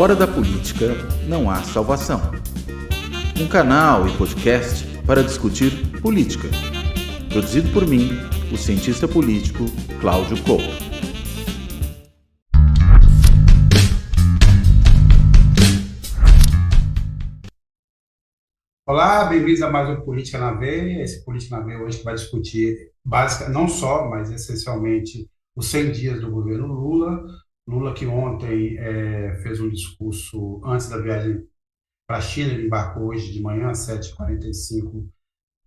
Fora da política não há salvação. Um canal e podcast para discutir política. Produzido por mim, o cientista político Cláudio Couto. Olá, bem-vindos a mais um Política na Veia. Esse Política na Veia hoje vai discutir, não só, mas essencialmente, os 100 dias do governo Lula. Lula que ontem fez um discurso antes da viagem para a China. Ele embarcou hoje de manhã às 7h45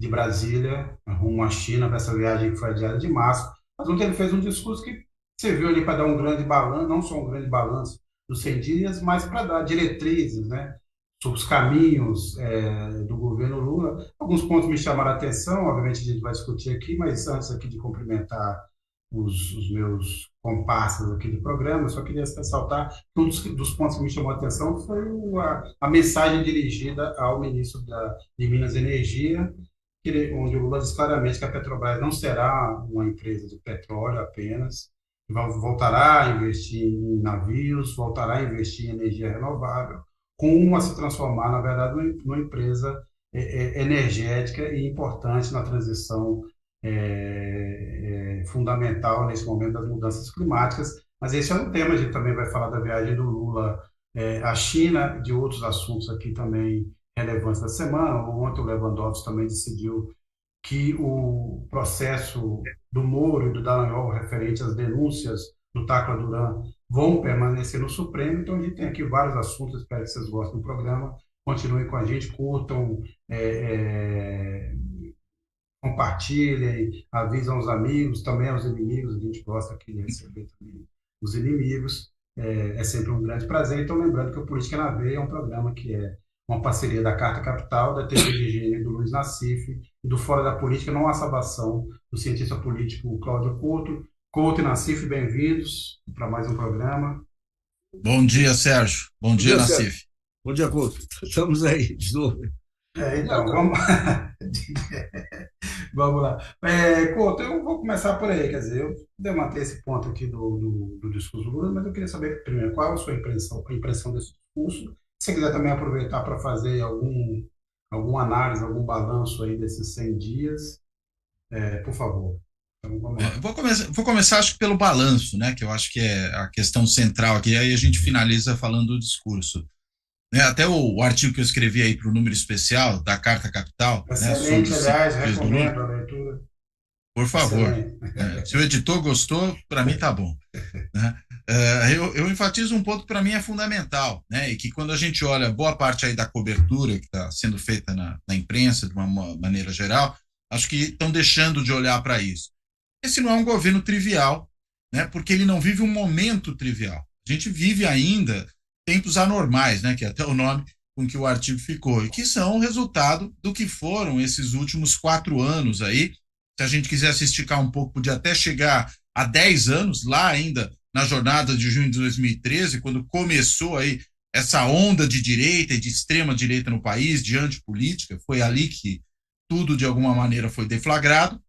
de Brasília, rumo à China, para essa viagem que foi adiada de março. Mas ontem ele fez um discurso que serviu ali para dar um grande balanço, não só um grande balanço dos 100 dias, mas para dar diretrizes, né, sobre os caminhos do governo Lula. Alguns pontos me chamaram a atenção, obviamente a gente vai discutir aqui, mas antes aqui de cumprimentar os meus comparsas aqui do programa, eu só queria ressaltar que um dos pontos que me chamou a atenção foi a mensagem dirigida ao ministro de Minas e Energia, onde o Lula diz claramente que a Petrobras não será uma empresa de petróleo apenas, voltará a investir em navios, voltará a investir em energia renovável, como a se transformar, na verdade, numa empresa energética e importante na transição fundamental nesse momento das mudanças climáticas. Mas esse é um tema. A gente também vai falar da viagem do Lula à China, de outros assuntos aqui também relevantes da semana. Ontem o Lewandowski também decidiu que o processo do Moro e do Dallagnol referente às denúncias do Tacla Duran vão permanecer no Supremo. Então a gente tem aqui vários assuntos. Espero que vocês gostem do programa. Continuem com a gente, curtam, compartilhem, avisam os amigos, também aos inimigos. A gente gosta aqui de receber também os inimigos. É sempre um grande prazer. Então, lembrando que o Política na Veia é um programa que é uma parceria da Carta Capital, da TV de Higiene do Luiz Nassif e do Fora da Política Não Há Salvação, do cientista político Cláudio Couto. Couto e Nassif, bem-vindos para mais um programa. Bom dia, Sérgio. Bom dia, Nassif. Bom dia, Couto. Estamos aí de novo. Então, vamos lá. Couto, eu vou começar por aí. Quer dizer, eu demantei esse ponto aqui do discurso do Lula, mas eu queria saber primeiro qual é a sua impressão desse discurso. Se você quiser também aproveitar para fazer alguma análise, algum balanço aí desses 100 dias, por favor. Então, vamos lá. Vou começar, acho que pelo balanço, né, que eu acho que é a questão central aqui, aí a gente finaliza falando do discurso. Até o artigo que eu escrevi aí para o número especial da Carta Capital. Excelente, né, aliás, recomendo a leitura. Por favor. Se o editor gostou, para mim tá bom. Né? Eu enfatizo um ponto que para mim é fundamental, né? E que quando a gente olha boa parte aí da cobertura que está sendo feita na imprensa, de uma maneira geral, acho que estão deixando de olhar para isso. Esse não é um governo trivial, né? Porque ele não vive um momento trivial. A gente vive ainda tempos anormais, né, que é até o nome com que o artigo ficou, e que são o resultado do que foram esses últimos 4 anos aí. Se a gente quisesse esticar um pouco, podia até chegar a 10 anos, lá ainda na jornada de junho de 2013, quando começou aí essa onda de direita e de extrema direita no país, de antipolítica. Foi ali que tudo, de alguma maneira, foi deflagrado.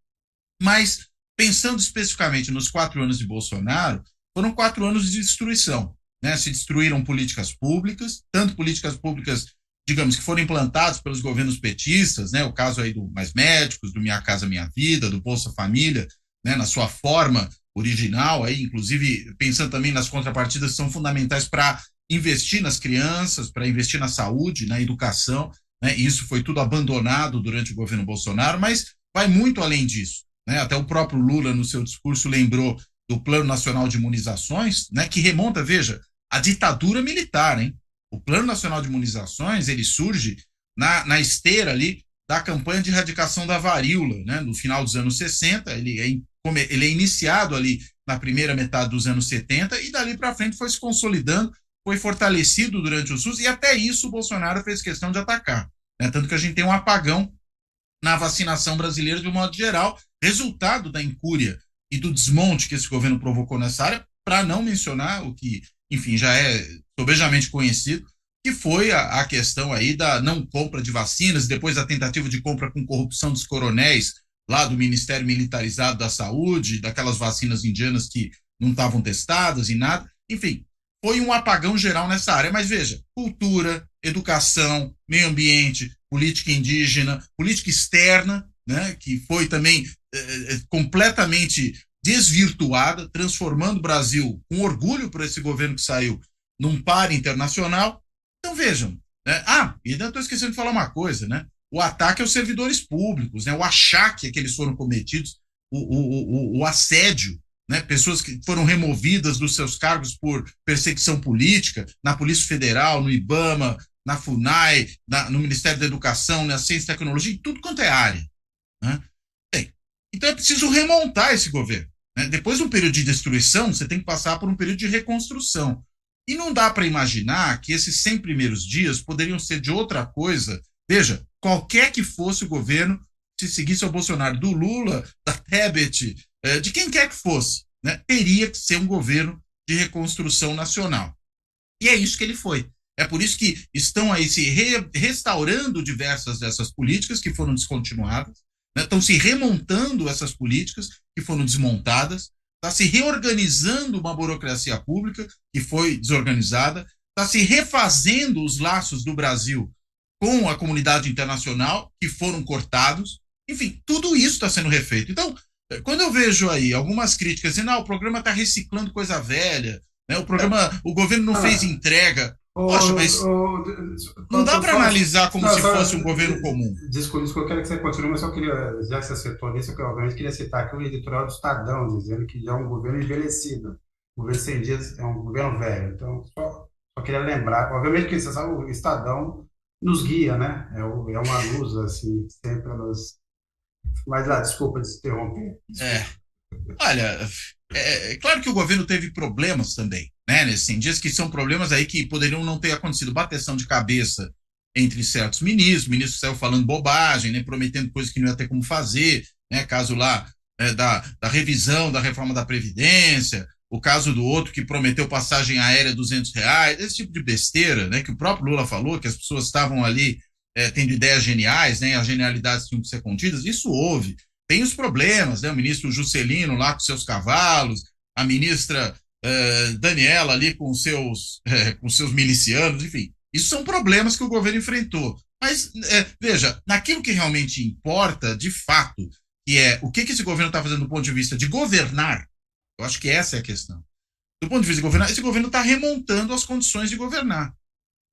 Mas, pensando especificamente nos 4 anos de Bolsonaro, foram 4 anos de destruição. Né, se destruíram políticas públicas, tanto políticas públicas, digamos, que foram implantadas pelos governos petistas, né, o caso aí do Mais Médicos, do Minha Casa Minha Vida, do Bolsa Família, né, na sua forma original, aí, inclusive pensando também nas contrapartidas que são fundamentais para investir nas crianças, para investir na saúde, na educação, né, e isso foi tudo abandonado durante o governo Bolsonaro, mas vai muito além disso. Né, até o próprio Lula, no seu discurso, lembrou do Plano Nacional de Imunizações, né, que remonta, veja, a ditadura militar, hein? O Plano Nacional de Imunizações, ele surge na esteira ali da campanha de erradicação da varíola, né? No final dos anos 60, ele é iniciado ali na primeira metade dos anos 70 e dali para frente foi se consolidando, foi fortalecido durante o SUS e até isso o Bolsonaro fez questão de atacar, né? Tanto que a gente tem um apagão na vacinação brasileira de um modo geral, resultado da incúria e do desmonte que esse governo provocou nessa área, para não mencionar o que, enfim, já é sobejamente conhecido, que foi a questão aí da não compra de vacinas, depois a tentativa de compra com corrupção dos coronéis lá do Ministério Militarizado da Saúde, daquelas vacinas indianas que não estavam testadas e nada. Enfim, foi um apagão geral nessa área. Mas veja, cultura, educação, meio ambiente, política indígena, política externa, né, que foi também completamente desvirtuada, transformando o Brasil, com orgulho por esse governo que saiu, num par internacional. Então vejam, né? E ainda estou esquecendo de falar uma coisa, né? O ataque aos servidores públicos, né? O achaque a que eles foram cometidos, o assédio, né? Pessoas que foram removidas dos seus cargos por perseguição política, na Polícia Federal, no IBAMA, na FUNAI, no Ministério da Educação, na Ciência e Tecnologia, em tudo quanto é área, né? Bem, então é preciso remontar esse governo, né? Depois de um período de destruição, você tem que passar por um período de reconstrução. E não dá para imaginar que esses 100 primeiros dias poderiam ser de outra coisa. Veja, qualquer que fosse o governo, se seguisse o Bolsonaro, do Lula, da Tebet, de quem quer que fosse, né, teria que ser um governo de reconstrução nacional. E é isso que ele foi. É por isso que estão aí se restaurando diversas dessas políticas que foram descontinuadas, né, estão se remontando essas políticas que foram desmontadas, está se reorganizando uma burocracia pública que foi desorganizada, está se refazendo os laços do Brasil com a comunidade internacional, que foram cortados. Enfim, tudo isso está sendo refeito. Então, quando eu vejo aí algumas críticas dizendo, o programa está reciclando coisa velha, né, o governo não fez entrega. Poxa, mas não dá para analisar como se fosse um governo comum. Desculpa, eu quero que você continue, mas eu queria, já que você acertou nisso, eu obviamente queria citar aqui o editorial do Estadão, dizendo que já é um governo envelhecido. O governo 100 dias é um governo velho. Então, só queria lembrar, obviamente que você sabe, o Estadão nos guia, né? É uma luz, assim, sempre nos... Mas lá, desculpa te interromper. Olha, é claro que o governo teve problemas também, né, nesses 100 dias, que são problemas aí que poderiam não ter acontecido. Bateção de cabeça entre certos ministros, o ministro saiu falando bobagem, né, prometendo coisas que não ia ter como fazer, né, caso lá da revisão da reforma da Previdência, o caso do outro que prometeu passagem aérea R$200, esse tipo de besteira, né, que o próprio Lula falou, que as pessoas estavam ali tendo ideias geniais, né, as genialidades tinham que ser contidas. Isso houve. Tem os problemas, né? O ministro Juscelino lá com seus cavalos, a ministra Daniela ali com seus milicianos, enfim. Isso são problemas que o governo enfrentou. Mas, veja, naquilo que realmente importa, de fato, que é o que esse governo está fazendo do ponto de vista de governar, eu acho que essa é a questão. Do ponto de vista de governar, esse governo está remontando as condições de governar,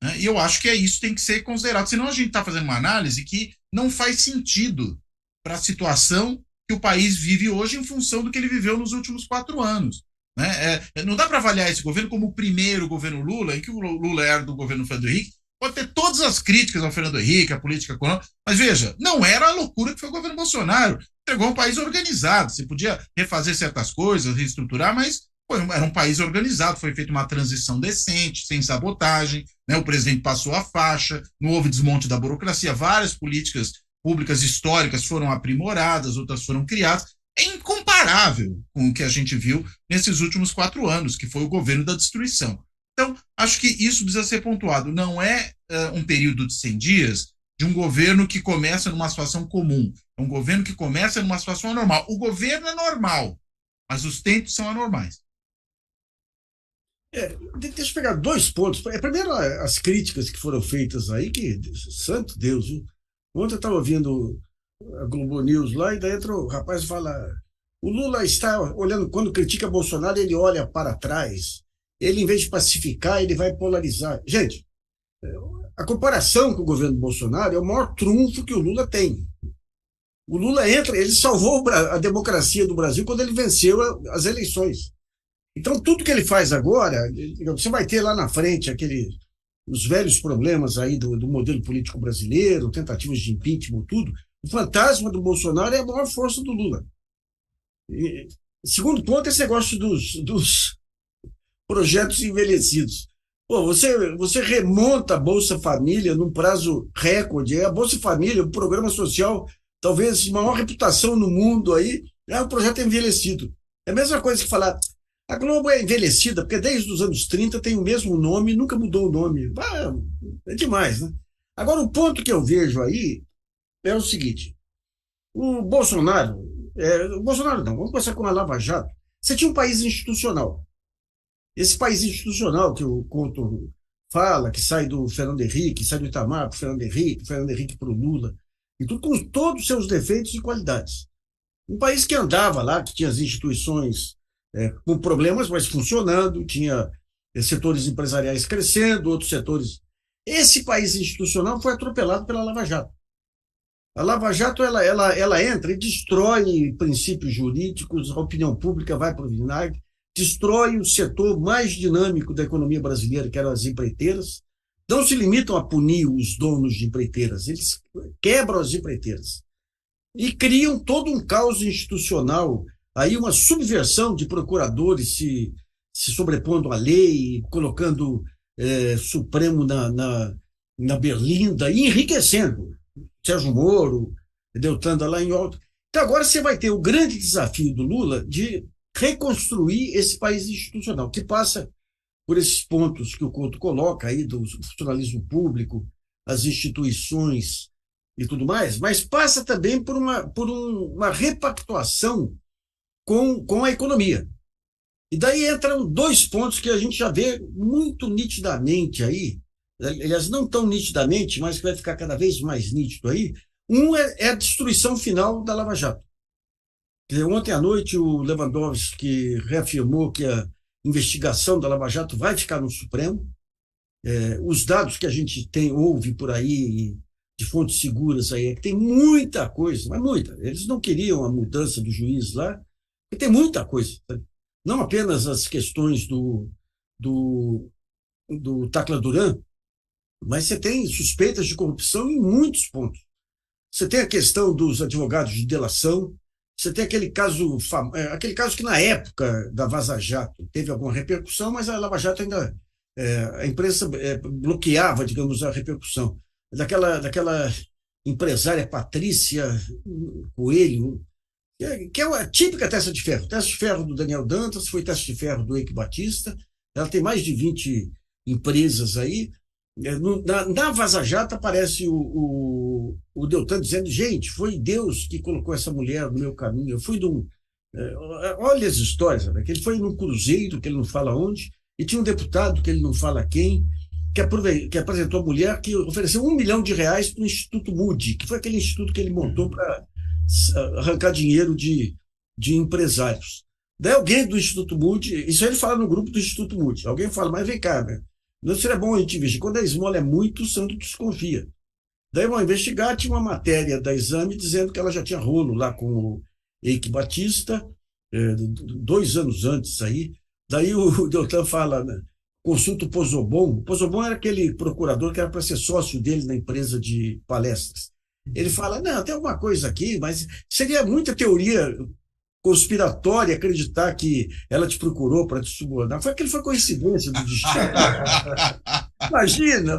né? E eu acho que isso tem que ser considerado. Senão a gente está fazendo uma análise que não faz sentido para a situação que o país vive hoje em função do que ele viveu nos últimos 4 anos. Né? Não dá para avaliar esse governo como o primeiro governo Lula, em que o Lula era do governo Fernando Henrique. Pode ter todas as críticas ao Fernando Henrique, à política econômica, mas veja, não era a loucura que foi o governo Bolsonaro. Entregou um país organizado. Você podia refazer certas coisas, reestruturar, mas era um país organizado. Foi feita uma transição decente, sem sabotagem, né? O presidente passou a faixa, não houve desmonte da burocracia, várias políticas públicas históricas foram aprimoradas, outras foram criadas. É incomparável com o que a gente viu nesses últimos 4 anos, que foi o governo da destruição. Então, acho que isso precisa ser pontuado. Não é um período de 100 dias de um governo que começa numa situação comum. É um governo que começa numa situação anormal. O governo é normal, mas os tempos são anormais. Deixa eu pegar 2 pontos. Primeiro, as críticas que foram feitas aí, que, santo Deus, viu? Ontem eu estava ouvindo a Globo News lá, e daí entra o rapaz e fala: o Lula está olhando, quando critica Bolsonaro, ele olha para trás. Ele, em vez de pacificar, ele vai polarizar. Gente, a comparação com o governo Bolsonaro é o maior trunfo que o Lula tem. O Lula ele salvou a democracia do Brasil quando ele venceu as eleições. Então, tudo que ele faz agora, você vai ter lá na frente os velhos problemas aí do modelo político brasileiro, tentativas de impeachment, tudo. O fantasma do Bolsonaro é a maior força do Lula. Segundo ponto, esse negócio dos projetos envelhecidos. Pô, você remonta a Bolsa Família num prazo recorde. A Bolsa Família, o programa social, talvez de maior reputação no mundo aí, o projeto envelhecido. É a mesma coisa que falar: a Globo é envelhecida, porque desde os anos 30 tem o mesmo nome, nunca mudou o nome. É demais, né? Agora, o ponto que eu vejo aí é o seguinte: o Bolsonaro não, vamos começar com a Lava Jato. Você tinha um país institucional. Esse país institucional que o Couto fala, que sai do Fernando Henrique, sai do Itamar para o Fernando Henrique para o Lula, e tudo com todos os seus defeitos e qualidades. Um país que andava lá, que tinha as instituições com problemas, mas funcionando, tinha setores empresariais crescendo, outros setores. Esse país institucional foi atropelado pela Lava Jato. A Lava Jato ela entra e destrói princípios jurídicos, a opinião pública vai para o vinagre, destrói o setor mais dinâmico da economia brasileira, que eram as empreiteiras. Não se limitam a punir os donos de empreiteiras, eles quebram as empreiteiras e criam todo um caos institucional, aí uma subversão de procuradores se sobrepondo à lei, colocando Supremo na berlinda e enriquecendo. Sérgio Moro, Deltan lá em alto. Então agora você vai ter o grande desafio do Lula de reconstruir esse país institucional, que passa por esses pontos que o Couto coloca aí, do funcionalismo público, as instituições e tudo mais, mas passa também por uma repactuação com a economia. E daí entram dois pontos que a gente já vê muito nitidamente aí, aliás, não tão nitidamente, mas que vai ficar cada vez mais nítido aí. Um é a destruição final da Lava Jato. Quer dizer, ontem à noite o Lewandowski reafirmou que a investigação da Lava Jato vai ficar no Supremo. Os dados que a gente ouve por aí, de fontes seguras aí, é que tem muita coisa, mas muita. Eles não queriam a mudança do juiz lá, porque tem muita coisa. Não apenas as questões do Tacla Duran, mas você tem suspeitas de corrupção em muitos pontos. Você tem a questão dos advogados de delação, você tem aquele caso que na época da Vaza Jato teve alguma repercussão, mas a Lava Jato ainda, a imprensa bloqueava, digamos, a repercussão. Daquela empresária Patrícia Coelho, que é a típica testa de ferro. Testa de ferro do Daniel Dantas, foi testa de ferro do Eike Batista, ela tem mais de 20 empresas aí. Na Vaza Jato aparece o Deltan dizendo: gente, foi Deus que colocou essa mulher no meu caminho. Eu fui olha as histórias, sabe? Que ele foi num cruzeiro, que ele não fala onde, e tinha um deputado, que ele não fala quem, que apresentou a mulher, que ofereceu R$1 milhão para o Instituto Moody, que foi aquele instituto que ele montou para arrancar dinheiro de empresários. Daí alguém do Instituto Moody, isso aí ele fala no grupo do Instituto Moody, alguém fala: mas vem cá, né? Não seria bom a gente investigar. Quando a esmola é muito, o santo desconfia. Daí vão investigar, tinha uma matéria da Exame dizendo que ela já tinha rolo lá com o Eike Batista, 2 anos antes aí. Daí o Deltan fala, né, consulta o Pozobon. O Pozobon era aquele procurador que era para ser sócio dele na empresa de palestras. Ele fala: não, tem alguma coisa aqui, mas seria muita teoria conspiratória acreditar que ela te procurou para te subornar. Foi coincidência do destino. Imagina.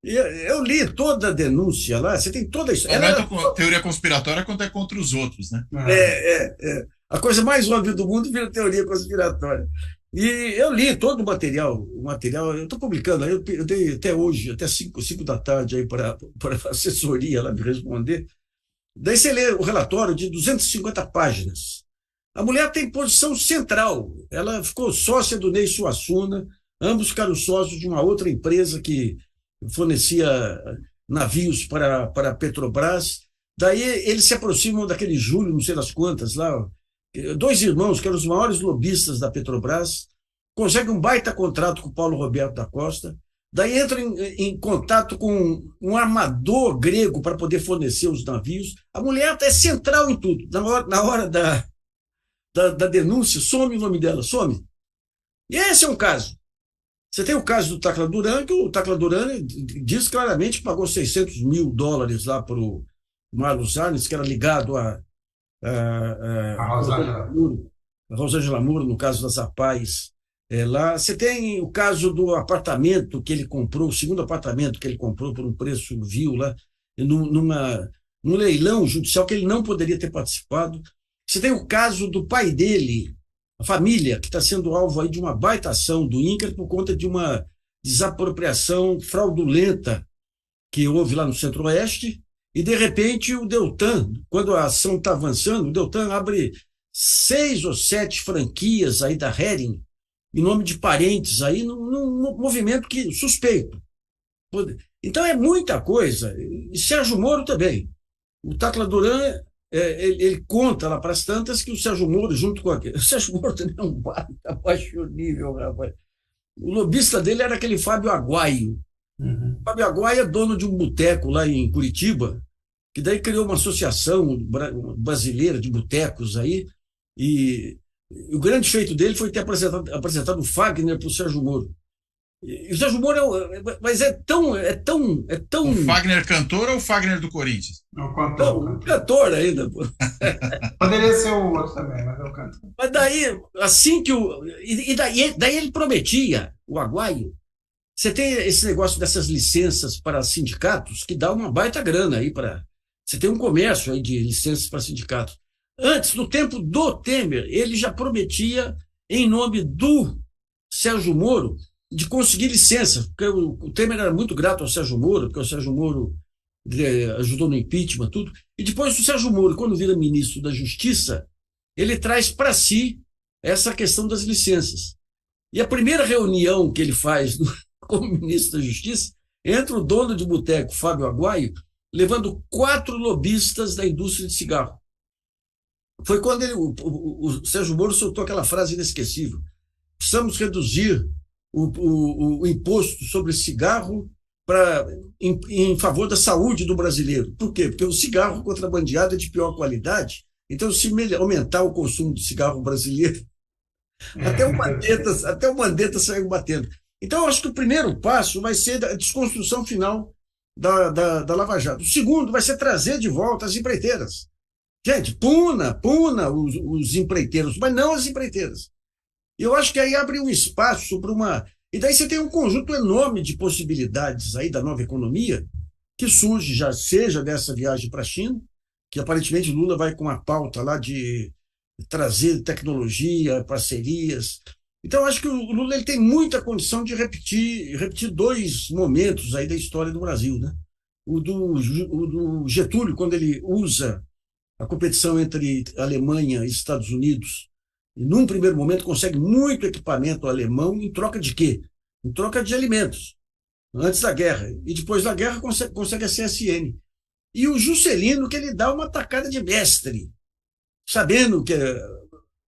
Eu li toda a denúncia lá, você tem toda isso. Teoria conspiratória quando é contra os outros, né? A coisa mais óbvia do mundo vira teoria conspiratória. E eu li todo o material eu estou publicando, eu dei até hoje, até 5 da tarde aí para a assessoria lá me responder. Daí você lê o relatório de 250 páginas. A mulher tem posição central. Ela ficou sócia do Ney Suassuna, ambos ficaram sócios de uma outra empresa que fornecia navios para a Petrobras. Daí eles se aproximam daquele Júlio, não sei das quantas, lá, 2 irmãos que eram os maiores lobistas da Petrobras, conseguem um baita contrato com o Paulo Roberto da Costa. Daí entra em contato com um armador grego para poder fornecer os navios. A mulher é central em tudo. Na hora da denúncia, some o nome dela, some. E esse é um caso. Você tem o caso do Tacla Duran, que o Tacla Duran diz claramente que pagou $600 mil lá para o Marlos Arnes, que era ligado a Rosângela Muro, no caso das APAES. Lá você tem o caso do apartamento que ele comprou, o segundo apartamento que ele comprou por um preço vil lá, num leilão judicial que ele não poderia ter participado. Você tem o caso do pai dele, a família, que está sendo alvo aí de uma baita ação do INCRA por conta de uma desapropriação fraudulenta que houve lá no Centro-Oeste, e de repente o Deltan, quando a ação está avançando, o Deltan abre 6 ou 7 franquias aí da Hering, em nome de parentes aí, num movimento que suspeito. Então é muita coisa. E Sérgio Moro também. O Tacla Duran, ele conta lá para as tantas que o Sérgio Moro, junto com aquele. O Sérgio Moro também é um baita baixo nível, rapaz. O lobista dele era aquele Fábio Aguaio. Uhum. Fábio Aguaio é dono de um boteco lá em Curitiba, que daí criou uma associação brasileira de botecos aí, e o grande feito dele foi ter apresentado o Fagner para o Sérgio Moro. E o Sérgio Moro mas é tão. O Fagner cantor ou o Fagner do Corinthians? Não, cantor. Cantor ainda, pô. Poderia ser o outro também, mas é o cantor. Mas daí, assim que o. E daí ele prometia, o Aguaio. Você tem esse negócio dessas licenças para sindicatos que dá uma baita grana aí para. Você tem um comércio aí de licenças para sindicatos. Antes, no tempo do Temer, ele já prometia, em nome do Sérgio Moro, de conseguir licença, porque o Temer era muito grato ao Sérgio Moro, porque o Sérgio Moro ajudou no impeachment, tudo. E depois o Sérgio Moro, quando vira ministro da Justiça, ele traz para si essa questão das licenças. E a primeira reunião que ele faz como ministro da Justiça, entra o dono de boteco, Fábio Aguaio, levando 4 lobistas da indústria de cigarro. Foi quando o Sérgio Moro soltou aquela frase inesquecível: precisamos reduzir o imposto sobre cigarro em favor da saúde do brasileiro. Por quê? Porque o cigarro contrabandeado é de pior qualidade, então se aumentar o consumo de cigarro brasileiro, até o Mandetta saiu batendo. Então, eu acho que o primeiro passo vai ser a desconstrução final da Lava Jato. O segundo vai ser trazer de volta as empreiteiras. Gente, puna os empreiteiros, mas não as empreiteiras. E eu acho que aí abre um espaço para uma... E daí você tem um conjunto enorme de possibilidades aí da nova economia que surge, já seja dessa viagem para a China, que aparentemente Lula vai com a pauta lá de trazer tecnologia, parcerias. Então, eu acho que o Lula ele tem muita condição de repetir 2 momentos aí da história do Brasil, né? O do Getúlio, quando ele usa a competição entre Alemanha e Estados Unidos, e num primeiro momento consegue muito equipamento alemão em troca de quê? Em troca de alimentos, antes da guerra. E depois da guerra consegue a CSN. E o Juscelino, que ele dá uma tacada de mestre, sabendo que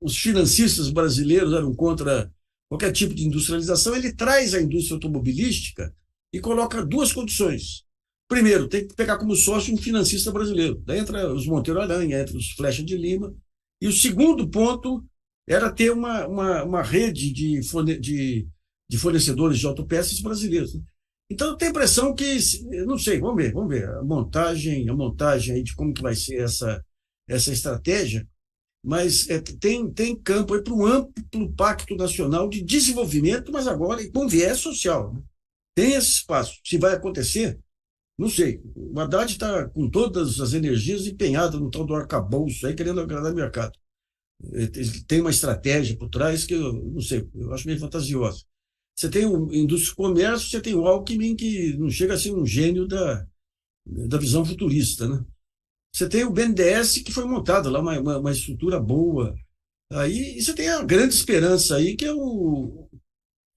os financistas brasileiros eram contra qualquer tipo de industrialização, ele traz a indústria automobilística e coloca 2 condições. Primeiro, tem que pegar como sócio um financista brasileiro. Daí entra os Monteiro Aranha, entra os Flecha de Lima. E o segundo ponto era ter uma rede de fornecedores de autopeças brasileiros. Então, eu tenho a impressão que, não sei, vamos ver a montagem aí de como que vai ser essa estratégia, mas tem campo aí para um amplo pacto nacional de desenvolvimento, mas agora com viés social, né? Tem esse espaço. Se vai acontecer, não sei. O Haddad está com todas as energias empenhado no tal do arcabouço, aí, querendo agradar o mercado. Tem uma estratégia por trás que eu não sei, eu acho meio fantasiosa. Você tem o indústria e comércio, você tem o Alckmin, que não chega a ser um gênio da visão futurista, né? Você tem o BNDES, que foi montado lá, uma estrutura boa. Aí você tem a grande esperança aí, que é o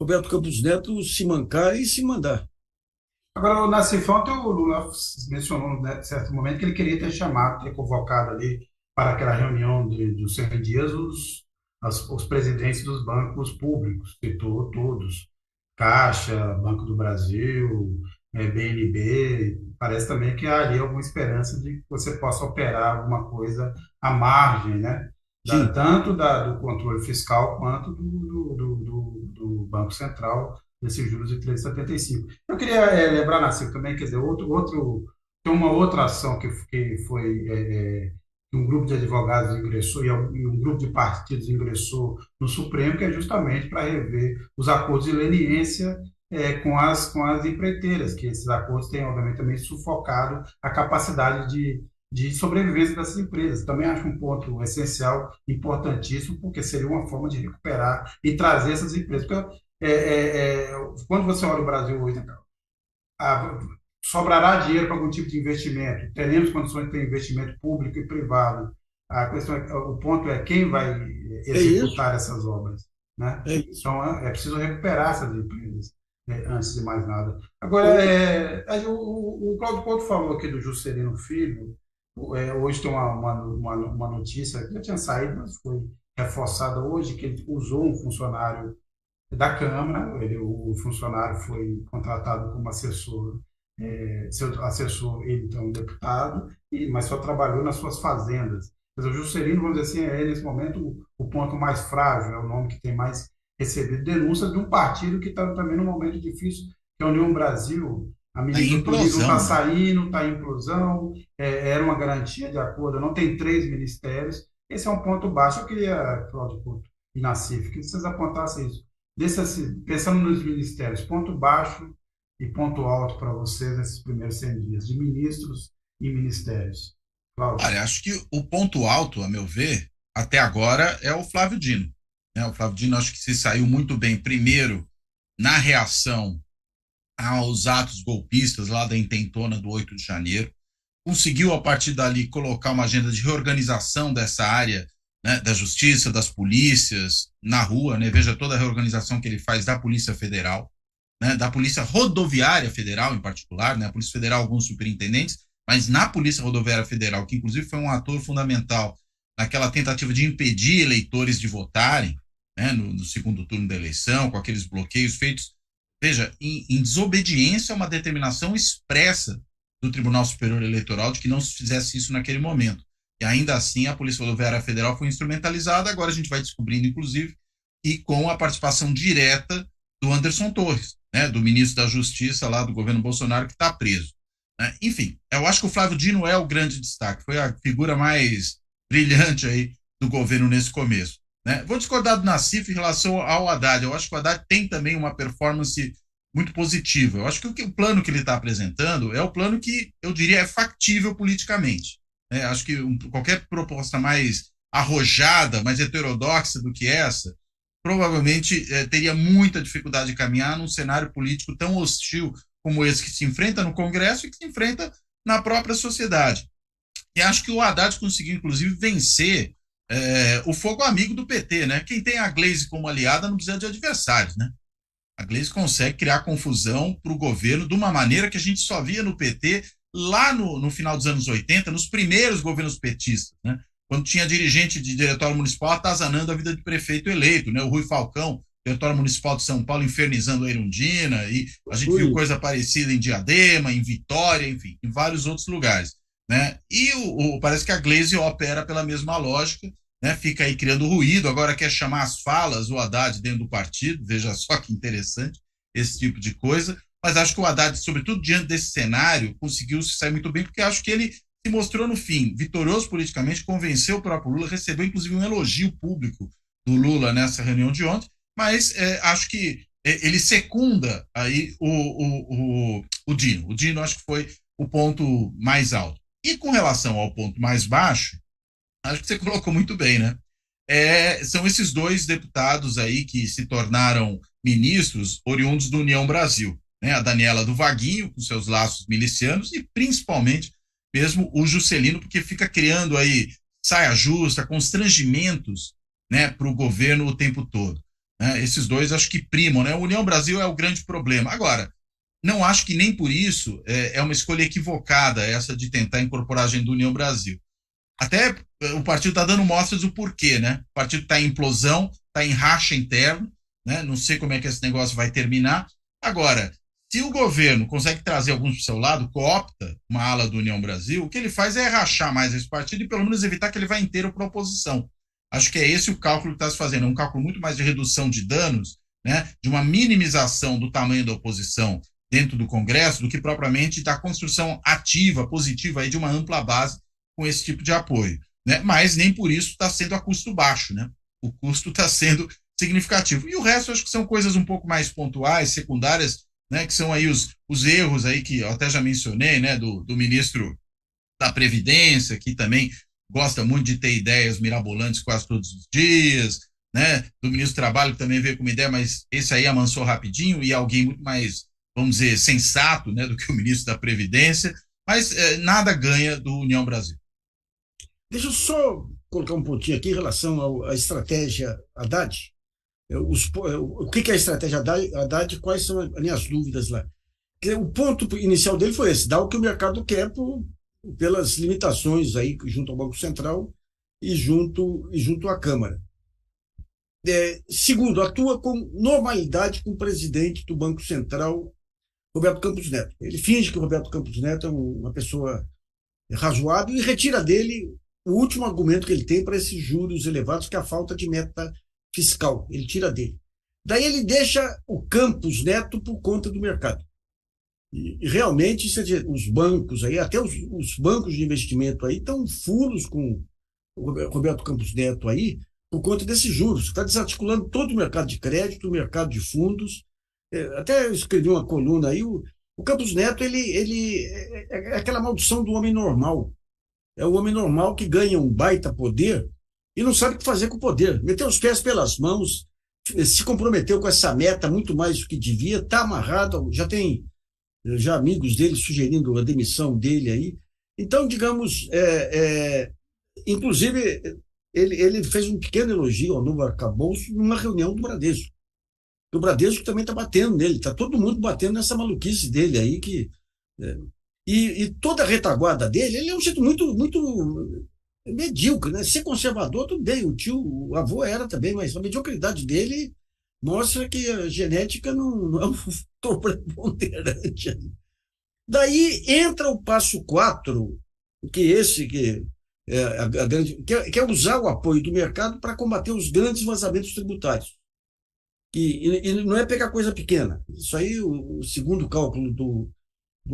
Roberto Campos Neto se mancar e se mandar. Agora, o Nassif, ontem o Lula mencionou, né, em certo momento, que ele queria ter convocado ali para aquela reunião dos 100 dias os presidentes dos bancos públicos, citou todos, Caixa, Banco do Brasil, BNB. Parece também que há ali alguma esperança de que você possa operar alguma coisa à margem, né? Tanto do controle fiscal quanto do Banco Central, desses juros de 3,75. Eu queria lembrar, Nassif, também, quer dizer, tem uma outra ação que foi um grupo de advogados ingressou e um grupo de partidos ingressou no Supremo, que é justamente para rever os acordos de leniência com as empreiteiras, que esses acordos têm, obviamente, também sufocado a capacidade de sobrevivência dessas empresas. Também acho um ponto essencial, importantíssimo, porque seria uma forma de recuperar e trazer essas empresas. Porque, quando você olha o Brasil hoje, né, sobrará dinheiro para algum tipo de investimento, teremos condições de ter investimento público e privado. A questão o ponto é quem vai executar essas obras. né? É isso. Então, é preciso recuperar essas empresas, antes de mais nada. Agora, o Claudio Couto falou aqui do Juscelino Filho. Hoje tem uma notícia que já tinha saído, mas foi reforçada hoje, que ele usou um funcionário da Câmara. O funcionário foi contratado como assessor, seu assessor, ele então deputado, mas só trabalhou nas suas fazendas. Mas o Juscelino, vamos dizer assim, nesse momento o ponto mais frágil, é o nome que tem mais recebido denúncias de um partido que está também num momento difícil, que é a União Brasil. A ministra do Turismo está saindo, está em implosão, era uma garantia de acordo, não tem 3 ministérios. Esse é um ponto baixo. Eu queria, Cláudio Couto e Nassif, que vocês apontassem isso. Pensando nos ministérios, ponto baixo e ponto alto para vocês nesses primeiros 100 dias, de ministros e ministérios. Cláudio. Olha, acho que o ponto alto, a meu ver, até agora, é o Flávio Dino. O Flávio Dino acho que se saiu muito bem, primeiro, na reação aos atos golpistas lá da intentona do 8 de janeiro, conseguiu, a partir dali, colocar uma agenda de reorganização dessa área, né, da justiça, das polícias, na rua, né? Veja toda a reorganização que ele faz da Polícia Federal, né, da Polícia Rodoviária Federal, em particular, né, a Polícia Federal, alguns superintendentes, mas na Polícia Rodoviária Federal, que inclusive foi um ator fundamental naquela tentativa de impedir eleitores de votarem, né, no segundo turno da eleição, com aqueles bloqueios feitos, veja, em desobediência a uma determinação expressa do Tribunal Superior Eleitoral de que não se fizesse isso naquele momento. E ainda assim a Polícia Rodoviária Federal foi instrumentalizada. Agora a gente vai descobrindo, inclusive, e com a participação direta do Anderson Torres, né, do ministro da Justiça lá do governo Bolsonaro, que está preso. Enfim, eu acho que o Flávio Dino é o grande destaque, foi a figura mais brilhante aí do governo nesse começo. Né? Vou discordar do Nassif em relação ao Haddad. Eu acho que o Haddad tem também uma performance muito positiva. Eu acho que o plano que ele está apresentando é o plano que, eu diria, é factível politicamente. Acho que qualquer proposta mais arrojada, mais heterodoxa do que essa, provavelmente teria muita dificuldade de caminhar num cenário político tão hostil como esse que se enfrenta no Congresso e que se enfrenta na própria sociedade. E acho que o Haddad conseguiu, inclusive, vencer o fogo amigo do PT, né? Quem tem a Gleisi como aliada não precisa de adversários, né? A Gleisi consegue criar confusão para o governo de uma maneira que a gente só via no PT lá no final dos anos 80, nos primeiros governos petistas, né? Quando tinha dirigente de diretório municipal atazanando a vida de prefeito eleito, né? O Rui Falcão, diretório municipal de São Paulo, infernizando a Erundina, e a gente viu coisa parecida em Diadema, em Vitória, enfim, em vários outros lugares, né? E parece que a Gleisi opera pela mesma lógica, né? Fica aí criando ruído, agora quer chamar as falas o Haddad dentro do partido, veja só que interessante esse tipo de coisa. Mas acho que o Haddad, sobretudo diante desse cenário, conseguiu se sair muito bem, porque acho que ele se mostrou, no fim, vitorioso politicamente, convenceu o próprio Lula, recebeu, inclusive, um elogio público do Lula nessa reunião de ontem, mas acho que ele secunda aí o Dino. O Dino acho que foi o ponto mais alto. E com relação ao ponto mais baixo, acho que você colocou muito bem, né? São esses 2 deputados aí que se tornaram ministros oriundos do União Brasil. Né, a Daniela do Vaguinho, com seus laços milicianos, e principalmente mesmo o Juscelino, porque fica criando aí saia justa, constrangimentos, né, para o governo o tempo todo. Né? Esses 2 acho que primam, né? A União Brasil é o grande problema. Agora, não acho que nem por isso é uma escolha equivocada essa de tentar incorporar a agenda do União Brasil. Até o partido está dando mostras do porquê, né? O partido está em implosão, está em racha interno, né? Não sei como é que esse negócio vai terminar. Agora, se o governo consegue trazer alguns para o seu lado, coopta uma ala do União Brasil, o que ele faz é rachar mais esse partido e pelo menos evitar que ele vá inteiro para a oposição. Acho que é esse o cálculo que está se fazendo, é um cálculo muito mais de redução de danos, né, de uma minimização do tamanho da oposição dentro do Congresso, do que propriamente da construção ativa, positiva aí de uma ampla base com esse tipo de apoio. Né? Mas nem por isso está sendo a custo baixo, né? O custo está sendo significativo. E o resto acho que são coisas um pouco mais pontuais, secundárias, né, que são aí os erros aí que eu até já mencionei, né, do ministro da Previdência, que também gosta muito de ter ideias mirabolantes quase todos os dias, né, do ministro do Trabalho, que também veio com uma ideia, mas esse aí amansou rapidinho, e alguém muito mais, vamos dizer, sensato, né, do que o ministro da Previdência, mas nada ganha do União Brasil. Deixa eu só colocar um pontinho aqui em relação à estratégia Haddad. O que é a estratégia Haddad, quais são as minhas dúvidas lá. O ponto inicial dele foi esse, dar o que o mercado quer pelas limitações aí junto ao Banco Central e junto à Câmara. Segundo, atua com normalidade com o presidente do Banco Central, Roberto Campos Neto. Ele finge que o Roberto Campos Neto é uma pessoa razoável e retira dele o último argumento que ele tem para esses juros elevados, que é a falta de meta fiscal. Ele tira dele. Daí ele deixa o Campos Neto por conta do mercado. E realmente, os bancos aí, até os bancos de investimento aí, estão furos com o Roberto Campos Neto aí, por conta desses juros. Está desarticulando todo o mercado de crédito, o mercado de fundos. Até eu escrevi uma coluna aí, o Campos Neto ele é aquela maldição do homem normal. É o homem normal que ganha um baita poder e não sabe o que fazer com o poder. Meteu os pés pelas mãos, se comprometeu com essa meta muito mais do que devia, está amarrado, já tem amigos dele sugerindo a demissão dele aí. Então, digamos, inclusive, ele fez um pequeno elogio ao novo arcabouço numa reunião do Bradesco. O Bradesco também está batendo nele, está todo mundo batendo nessa maluquice dele aí. E toda a retaguarda dele, ele é um jeito muito, muito medíocre, né? Ser conservador, tudo bem, o avô era também, mas a mediocridade dele mostra que a genética não é um fator preponderante. Daí entra o passo 4, que é usar o apoio do mercado para combater os grandes vazamentos tributários. E não é pegar coisa pequena. Isso aí, o segundo cálculo do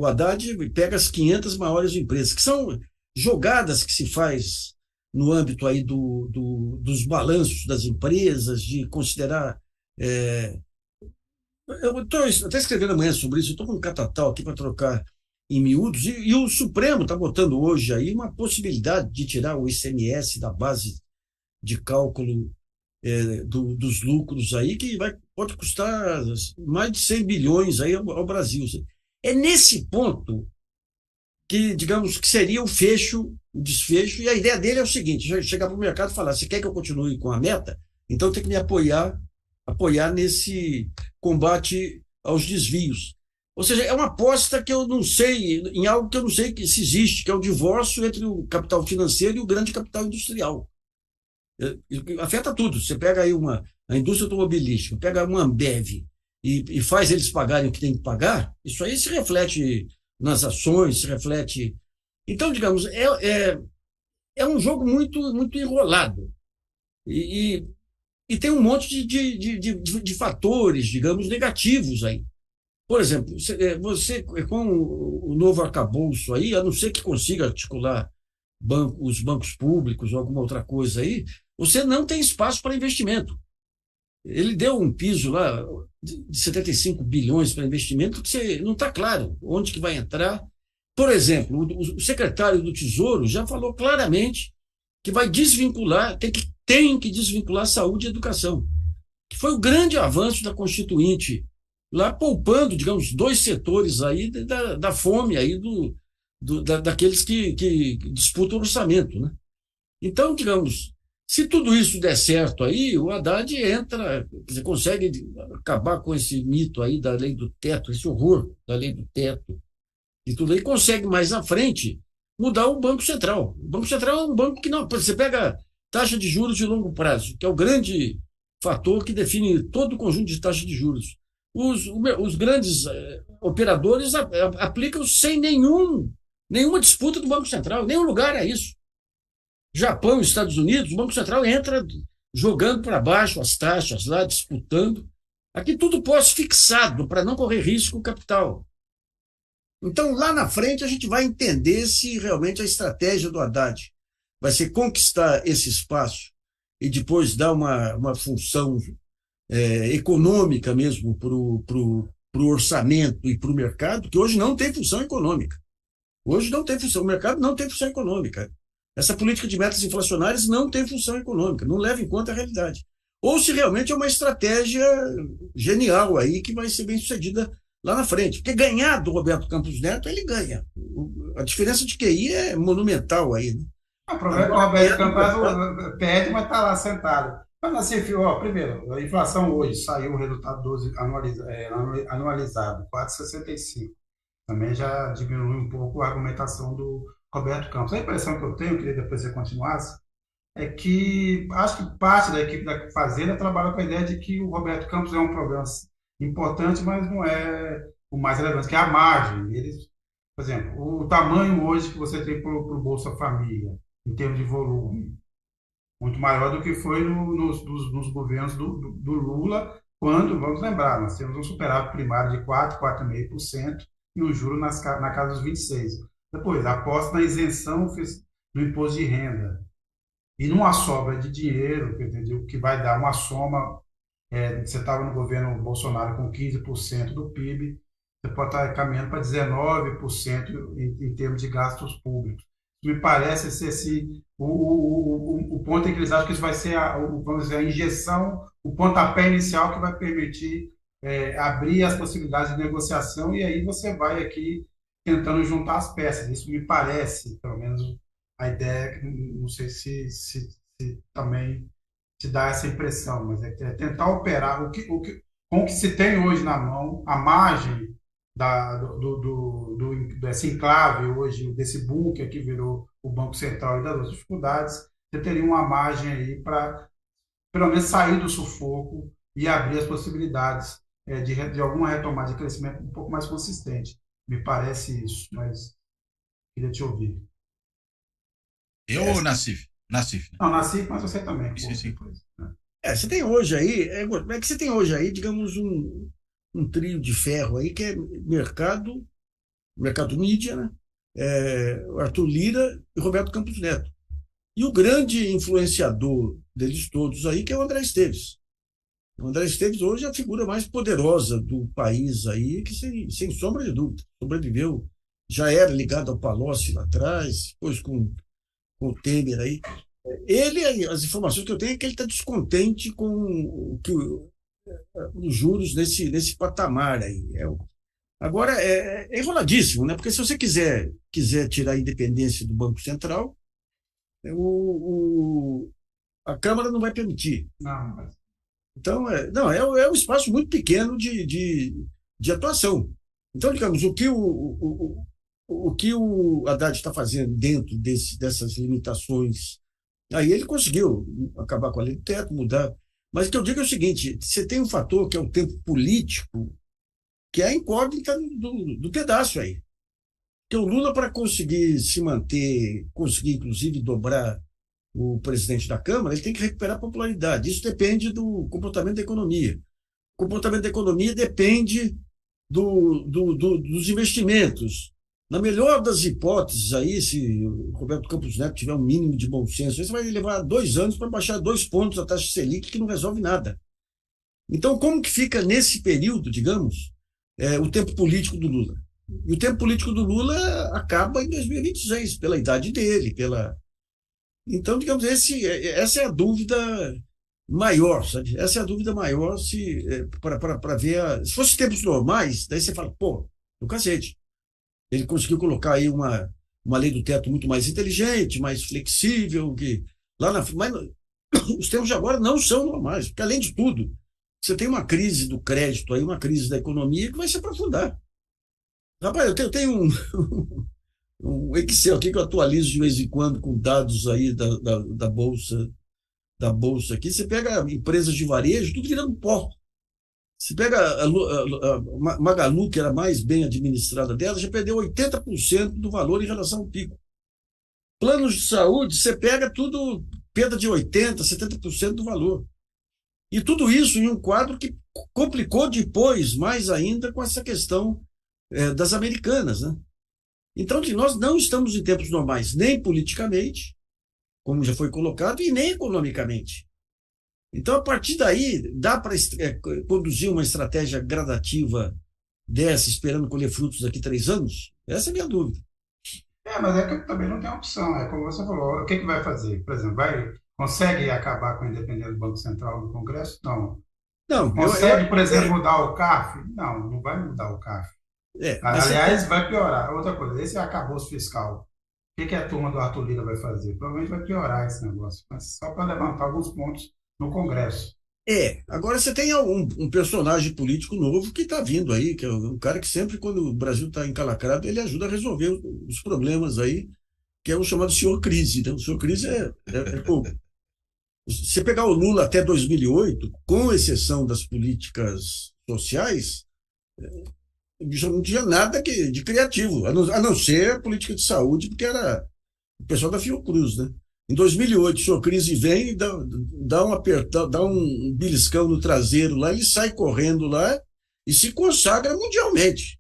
Haddad, pega as 500 maiores empresas, que são jogadas que se faz no âmbito aí dos balanços das empresas, de considerar... eu estou até escrevendo amanhã sobre isso, eu estou com um catatal aqui para trocar em miúdos, e o Supremo está botando hoje aí uma possibilidade de tirar o ICMS da base de cálculo dos lucros aí, que pode custar mais de 100 bilhões aí ao Brasil. É nesse ponto que, digamos, que seria o desfecho, e a ideia dele é o seguinte: chegar para o mercado e falar, você quer que eu continue com a meta? Então tem que me apoiar nesse combate aos desvios. Ou seja, é uma aposta que eu não sei, em algo que eu não sei se existe, que é o divórcio entre o capital financeiro e o grande capital industrial. Afeta tudo. Você pega aí a indústria automobilística, pega uma Ambev e faz eles pagarem o que tem que pagar, isso aí se reflete nas ações, se reflete... Então, digamos, é um jogo muito, muito enrolado. E tem um monte de fatores, digamos, negativos aí. Por exemplo, você com o novo arcabouço aí, a não ser que consiga articular os bancos públicos ou alguma outra coisa aí, você não tem espaço para investimento. Ele deu um piso lá de 75 bilhões para investimento, que não está claro onde que vai entrar. Por exemplo, o secretário do Tesouro já falou claramente que vai desvincular, tem que desvincular saúde e educação, que foi o grande avanço da Constituinte, lá poupando, digamos, 2 setores aí da fome aí daqueles que disputam o orçamento, né? Então, digamos, se tudo isso der certo aí, o Haddad entra, quer dizer, consegue acabar com esse mito aí da lei do teto, esse horror da lei do teto e tudo aí, consegue mais à frente mudar o Banco Central. O Banco Central é um banco que não... Você pega taxa de juros de longo prazo, que é o grande fator que define todo o conjunto de taxas de juros. Os grandes operadores aplicam sem nenhuma disputa do Banco Central, nenhum lugar é isso. Japão e Estados Unidos, o Banco Central entra jogando para baixo as taxas lá, disputando. Aqui tudo pós-fixado, para não correr risco capital. Então, lá na frente, a gente vai entender se realmente a estratégia do Haddad vai ser conquistar esse espaço e depois dar uma função econômica mesmo para o orçamento e para o mercado, que hoje não tem função econômica. Hoje não tem função, o mercado não tem função econômica. Essa política de metas inflacionárias não tem função econômica, não leva em conta a realidade. Ou se realmente é uma estratégia genial aí que vai ser bem sucedida lá na frente. Porque ganhar do Roberto Campos Neto, ele ganha. A diferença de QI é monumental aí, né? O problema é que o Roberto Campos perde, mas está lá sentado. Mas assim, primeiro, a inflação hoje saiu o resultado 12 anualizado, 4,65. Também já diminui um pouco a argumentação do Roberto Campos. A impressão que eu tenho, queria depois você continuasse, é que acho que parte da equipe da Fazenda trabalha com a ideia de que o Roberto Campos é um problema importante, mas não é o mais relevante, que é a margem. Eles, por exemplo, o tamanho hoje que você tem para o Bolsa Família, em termos de volume, muito maior do que foi nos governos do Lula, quando, vamos lembrar, nós temos um superávit primário de 4,5% e o juro na casa dos 26%. Depois, aposta na isenção do imposto de renda e numa sobra de dinheiro, entendeu? Que vai dar uma soma. Você estava no governo Bolsonaro com 15% do PIB, você pode estar caminhando para 19% em termos de gastos públicos. Me parece ser o ponto em que eles acham que isso vai ser vamos dizer, a injeção, o pontapé inicial que vai permitir abrir as possibilidades de negociação, e aí você vai aqui tentando juntar as peças. Isso me parece, pelo menos, a ideia, não sei se também te dá essa impressão, mas é tentar operar com o que se tem hoje na mão, a margem desse enclave hoje, desse bunker que virou o Banco Central e das outras dificuldades. Você teria uma margem aí para, pelo menos, sair do sufoco e abrir as possibilidades de alguma retomada de crescimento um pouco mais consistente. Me parece isso, mas queria te ouvir. Eu ou Nassif? Nassif, né? Não, Nassif, mas você também. Sim. Depois, né? Você tem hoje aí, é que você tem hoje aí, digamos, um trio de ferro aí, que é mercado mídia, né? Arthur Lira e Roberto Campos Neto. E o grande influenciador deles todos aí, que é o André Esteves. O André Esteves hoje é a figura mais poderosa do país aí, que sem sombra de dúvida, sobreviveu, já era ligado ao Palocci lá atrás, depois com o Temer aí. As informações que eu tenho é que ele está descontente com os juros nesse patamar aí. Agora, é enroladíssimo, né? Porque se você quiser tirar a independência do Banco Central, a Câmara não vai permitir. Não, mas... Então, é um espaço muito pequeno de atuação. Então, digamos, o que o Haddad está fazendo dentro dessas limitações, aí ele conseguiu acabar com a lei do teto, mudar. Mas o que eu digo é o seguinte: você tem um fator que é o tempo político, que é a incógnita do pedaço aí. Que o Lula, para conseguir se manter, conseguir inclusive dobrar o presidente da Câmara, ele tem que recuperar a popularidade. Isso depende do comportamento da economia. O comportamento da economia depende dos investimentos. Na melhor das hipóteses, aí, se o Roberto Campos Neto tiver um mínimo de bom senso, isso vai levar 2 anos para baixar 2 pontos a taxa Selic, que não resolve nada. Então, como que fica nesse período, digamos, o tempo político do Lula? E o tempo político do Lula acaba em 2026, pela idade dele, Então, digamos, essa é a dúvida maior, sabe? Essa é a dúvida maior para ver. Se fosse tempos normais, daí você fala, pô, do cacete. Ele conseguiu colocar aí uma lei do teto muito mais inteligente, mais flexível, mas os tempos de agora não são normais, porque, além de tudo, você tem uma crise do crédito, aí, uma crise da economia que vai se aprofundar. Rapaz, eu tenho um Excel aqui que eu atualizo de vez em quando com dados aí da bolsa aqui. Você pega empresas de varejo, tudo virando pó. Você pega a Magalu, que era a mais bem administrada dela, já perdeu 80% do valor em relação ao pico. Planos de saúde, você pega tudo, perda de 80%, 70% do valor. E tudo isso em um quadro que complicou depois, mais ainda, com essa questão das americanas, né? Então, nós não estamos em tempos normais, nem politicamente, como já foi colocado, e nem economicamente. Então, a partir daí, dá para conduzir uma estratégia gradativa dessa, esperando colher frutos daqui a 3 anos? Essa é a minha dúvida. Mas é que também não tem opção. É como você falou, o que vai fazer? Por exemplo, consegue acabar com a independência do Banco Central no Congresso? Não. Não. Consegue, por exemplo, mudar o CARF? Não vai mudar o CARF. Aliás, vai piorar. Outra coisa, esse arcabouço fiscal. O que a turma do Arthur Lira vai fazer? Provavelmente vai piorar esse negócio. Mas só para levantar alguns pontos no Congresso. Agora você tem um personagem político novo que está vindo aí, que é um cara que sempre, quando o Brasil está encalacrado, ele ajuda a resolver os problemas aí, que é o chamado senhor Crise, né? O senhor Crise você pegar o Lula até 2008, com exceção das políticas sociais, já não tinha nada de criativo, a não ser a política de saúde, porque era o pessoal da Fiocruz, né? Em 2008, o senhor Crise vem e dá um apertão, dá um beliscão no traseiro lá, ele sai correndo lá e se consagra mundialmente.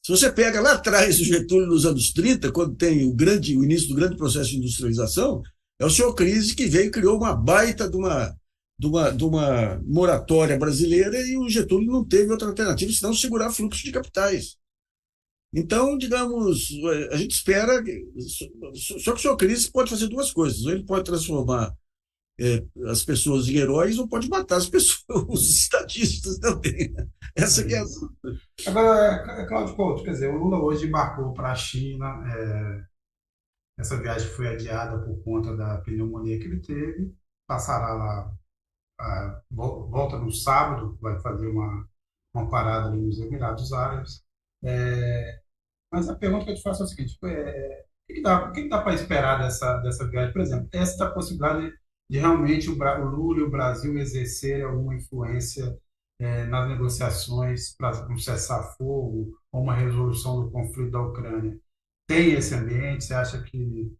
Se você pega lá atrás o Getúlio nos anos 30, quando tem o início do grande processo de industrialização, é o senhor Crise que veio e criou uma baita de uma moratória brasileira e o Getúlio não teve outra alternativa senão segurar fluxo de capitais. Então, digamos, a gente espera. Só que o senhor Cris pode fazer duas coisas. Ou ele pode transformar as pessoas em heróis, ou pode matar as pessoas, os estatistas também. Essa que é a. Agora, Cláudio Couto, quer dizer, o Lula hoje embarcou para a China. Essa viagem foi adiada por conta da pneumonia que ele teve. Passará lá, volta no sábado, vai fazer uma parada ali nos Emirados Árabes. Mas a pergunta que eu te faço é a seguinte: o que dá para esperar dessa viagem? Por exemplo, essa possibilidade de realmente o Lula e o Brasil exercerem alguma influência nas negociações para um cessar-fogo ou uma resolução do conflito da Ucrânia. Tem esse ambiente? Você acha que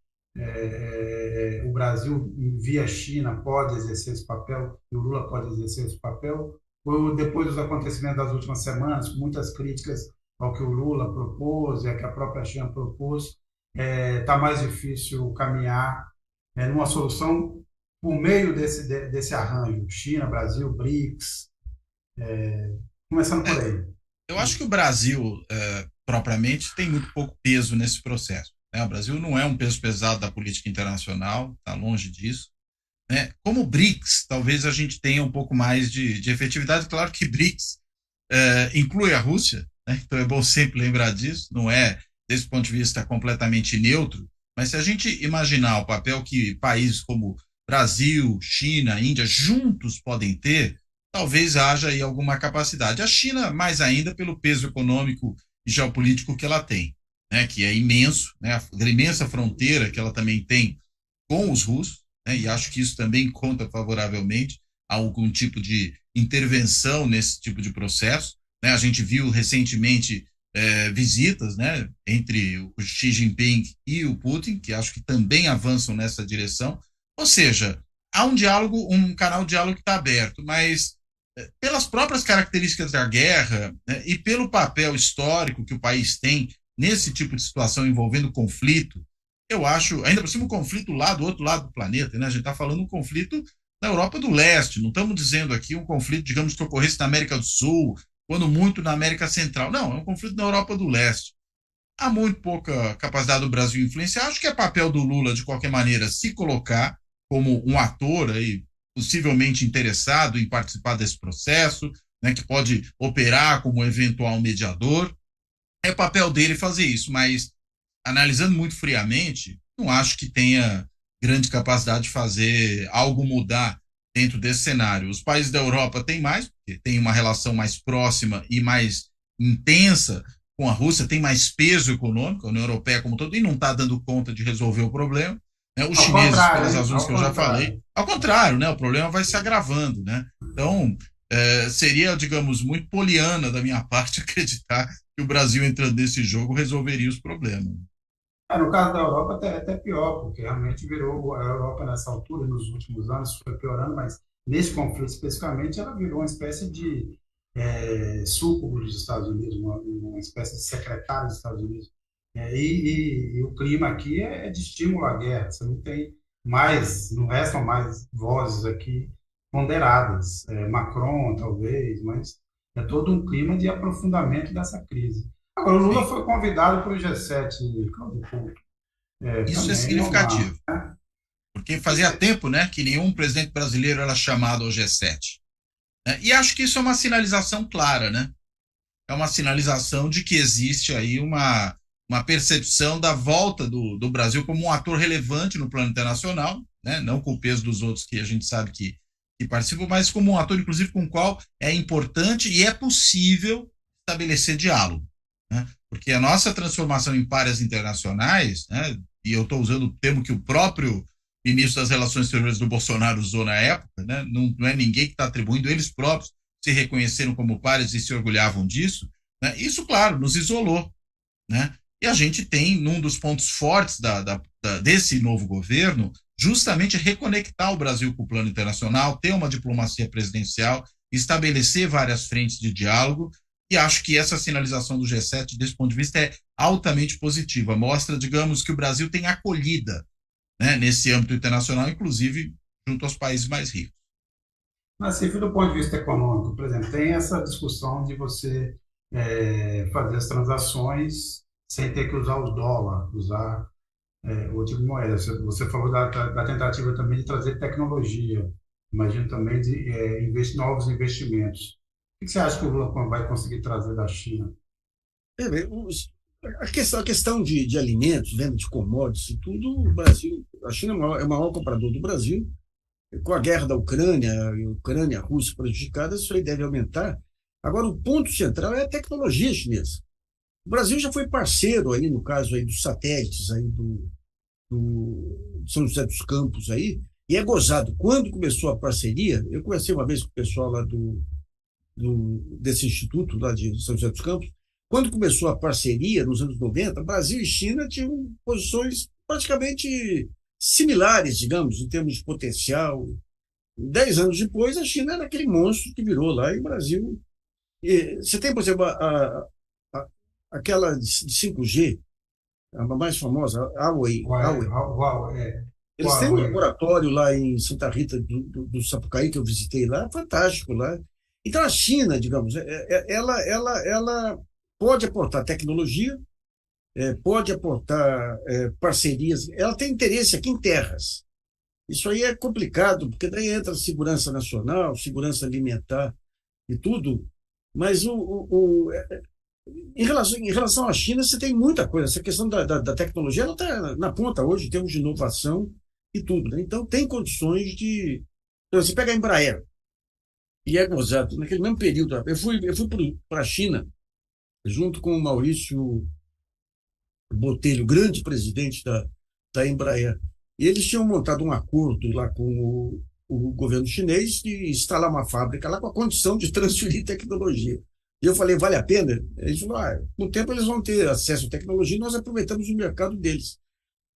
o Brasil, via China, pode exercer esse papel e o Lula pode exercer esse papel? Ou depois dos acontecimentos das últimas semanas, com muitas críticas ao que o Lula propôs e ao que a própria China propôs, está mais difícil caminhar numa solução por meio desse arranjo? China, Brasil, BRICS, começando por aí. Eu acho que o Brasil, propriamente, tem muito pouco peso nesse processo. Né? O Brasil não é um peso pesado da política internacional, está longe disso. Né? Como BRICS, talvez a gente tenha um pouco mais de efetividade. Claro que BRICS inclui a Rússia, né? Então é bom sempre lembrar disso, não é, desse ponto de vista, completamente neutro, mas se a gente imaginar o papel que países como Brasil, China, Índia, juntos podem ter, talvez haja aí alguma capacidade. A China, mais ainda, pelo peso econômico e geopolítico que ela tem, né? Que é imenso, né? A imensa fronteira que ela também tem com os russos, né? E acho que isso também conta favoravelmente a algum tipo de intervenção nesse tipo de processo. Né? A gente viu recentemente visitas, né, entre o Xi Jinping e o Putin, que acho que também avançam nessa direção. Ou seja, há um diálogo, um canal de diálogo que está aberto, mas pelas próprias características da guerra, né, e pelo papel histórico que o país tem nesse tipo de situação envolvendo conflito, eu acho, ainda por cima, um conflito lá do outro lado do planeta, né? A gente está falando um conflito na Europa do Leste, não estamos dizendo aqui um conflito, digamos, que ocorresse na América do Sul, quando muito na América Central. Não, é um conflito na Europa do Leste. Há muito pouca capacidade do Brasil influenciar. Acho que é papel do Lula, de qualquer maneira, se colocar como um ator aí, possivelmente interessado em participar desse processo, né, que pode operar como eventual mediador. É papel dele fazer isso, mas analisando muito friamente, não acho que tenha grande capacidade de fazer algo mudar dentro desse cenário. Os países da Europa têm mais, porque tem uma relação mais próxima e mais intensa com a Rússia, tem mais peso econômico, a União Europeia como um todo, e não está dando conta de resolver o problema. Né? Os chineses, pelas razões que eu já falei, ao contrário, né? O problema vai se agravando. Né? Então, seria, digamos, muito poliana da minha parte acreditar que o Brasil, entrando nesse jogo, resolveria os problemas. No caso da Europa, até pior, porque realmente virou a Europa nessa altura, nos últimos anos, foi piorando, mas nesse conflito especificamente, ela virou uma espécie de súcubo dos Estados Unidos, uma espécie de secretário dos Estados Unidos. E o clima aqui é de estímulo à guerra, você não tem mais, não restam mais vozes aqui ponderadas. Macron, talvez, mas é todo um clima de aprofundamento dessa crise. Agora, o Lula foi convidado para o G7, Cláudio Couto. Isso é significativo, porque fazia tempo, né, que nenhum presidente brasileiro era chamado ao G7. E acho que isso é uma sinalização clara, né? É uma sinalização de que existe aí uma uma percepção da volta do Brasil como um ator relevante no plano internacional, né? Não com o peso dos outros que a gente sabe que participam, mas como um ator, inclusive, com o qual é importante e é possível estabelecer diálogo, né? Porque a nossa transformação em párias internacionais, né? E eu estou usando o termo que o próprio ministro das Relações Exteriores do Bolsonaro usou na época, né? Não é ninguém que está atribuindo, eles próprios se reconheceram como párias e se orgulhavam disso, né? Isso, claro, nos isolou, né? E a gente tem, num dos pontos fortes desse novo governo, justamente reconectar o Brasil com o plano internacional, ter uma diplomacia presidencial, estabelecer várias frentes de diálogo, e acho que essa sinalização do G7, desse ponto de vista, é altamente positiva. Mostra, digamos, que o Brasil tem acolhida, né, nesse âmbito internacional, inclusive junto aos países mais ricos. Mas, assim, do ponto de vista econômico, por exemplo, tem essa discussão de você fazer as transações sem ter que usar os dólares, usar o tipo de moeda. Você falou da tentativa também de trazer tecnologia, imagino também de novos investimentos. O que você acha que o Lula vai conseguir trazer da China? A questão de alimentos, venda de commodities, tudo, o Brasil, a China é o maior comprador do Brasil. Com a guerra da Ucrânia, a Rússia prejudicada, isso aí deve aumentar. Agora, o ponto central é a tecnologia chinesa. O Brasil já foi parceiro aí, no caso aí dos satélites aí do São José dos Campos aí, e é gozado. Quando começou a parceria, eu conversei uma vez com o pessoal lá desse instituto lá de São José dos Campos, quando começou a parceria, nos anos 90, Brasil e China tinham posições praticamente similares, digamos, em termos de potencial. 10 anos depois, a China era aquele monstro que virou lá, e o Brasil... Você tem, por exemplo, aquela de 5G, a mais famosa, Huawei. Eles têm um laboratório lá em Santa Rita do Sapucaí, que eu visitei lá, fantástico lá. Então, a China, digamos, ela pode aportar tecnologia, pode aportar parcerias, ela tem interesse aqui em terras. Isso aí é complicado, porque daí entra segurança nacional, segurança alimentar e tudo, mas em relação à China, você tem muita coisa. Essa questão da tecnologia, ela está na ponta hoje, em termos de inovação e tudo, né? Então, tem condições de... Então, você pega a Embraer, e é gozado, naquele mesmo período, eu fui para a China, junto com o Maurício Botelho, grande presidente da Embraer, e eles tinham montado um acordo lá com o governo chinês de instalar uma fábrica lá com a condição de transferir tecnologia. E eu falei, vale a pena? Eles falaram, com o tempo eles vão ter acesso à tecnologia e nós aproveitamos o mercado deles.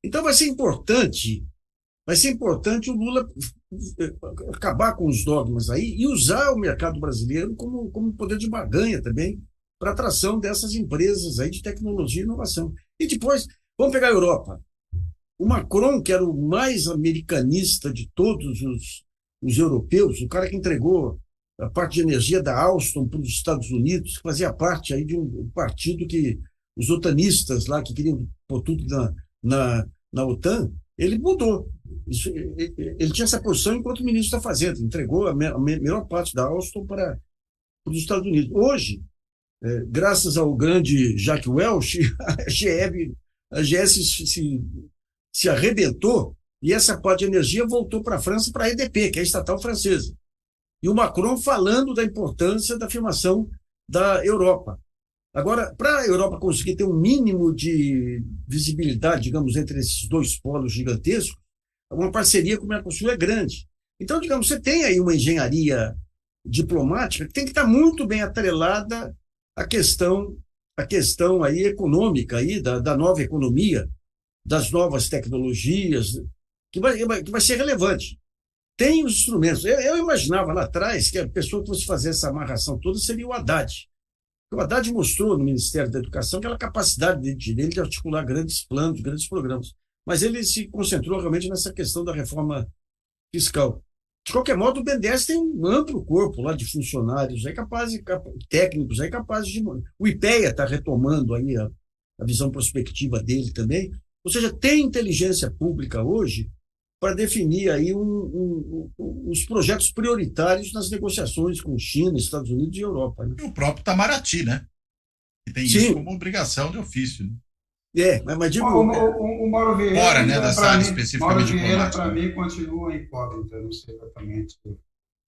Então vai ser importante o Lula acabar com os dogmas aí e usar o mercado brasileiro como poder de barganha também para atração dessas empresas aí de tecnologia e inovação. E depois, vamos pegar a Europa. O Macron, que era o mais americanista de todos os europeus, o cara que entregou a parte de energia da Alstom para os Estados Unidos, que fazia parte aí de um partido que os otanistas lá, que queriam pôr tudo na OTAN, ele mudou. Ele tinha essa posição enquanto ministro da Fazenda, entregou a melhor parte da Alstom para os Estados Unidos. Hoje, graças ao grande Jack Welch, a GS se arrebentou e essa parte de energia voltou para a França, para a EDP, que é a estatal francesa. E o Macron falando da importância da afirmação da Europa. Agora, para a Europa conseguir ter um mínimo de visibilidade, digamos, entre esses dois polos gigantescos, uma parceria com o Mercosul é grande. Então, digamos, você tem aí uma engenharia diplomática que tem que estar muito bem atrelada à questão aí econômica aí da nova economia, das novas tecnologias, que vai ser relevante. Tem os instrumentos. Eu imaginava lá atrás que a pessoa que fosse fazer essa amarração toda seria o Haddad. O Haddad mostrou no Ministério da Educação aquela capacidade dele de articular grandes planos, grandes programas. Mas ele se concentrou realmente nessa questão da reforma fiscal. De qualquer modo, o BNDES tem um amplo corpo lá de funcionários aí técnicos aí capazes de... O IPEA está retomando aí a visão prospectiva dele também. Ou seja, tem inteligência pública hoje para definir aí os projetos prioritários nas negociações com China, Estados Unidos e Europa. Né? E o próprio Itamaraty, né? Que tem Sim. isso como obrigação de ofício. Né? Mas O, digo, o Mauro Vieira, Fora, né, dessa área Mauro especificamente Vieira, diplomática. para mim, continua incógnito, eu não sei exatamente.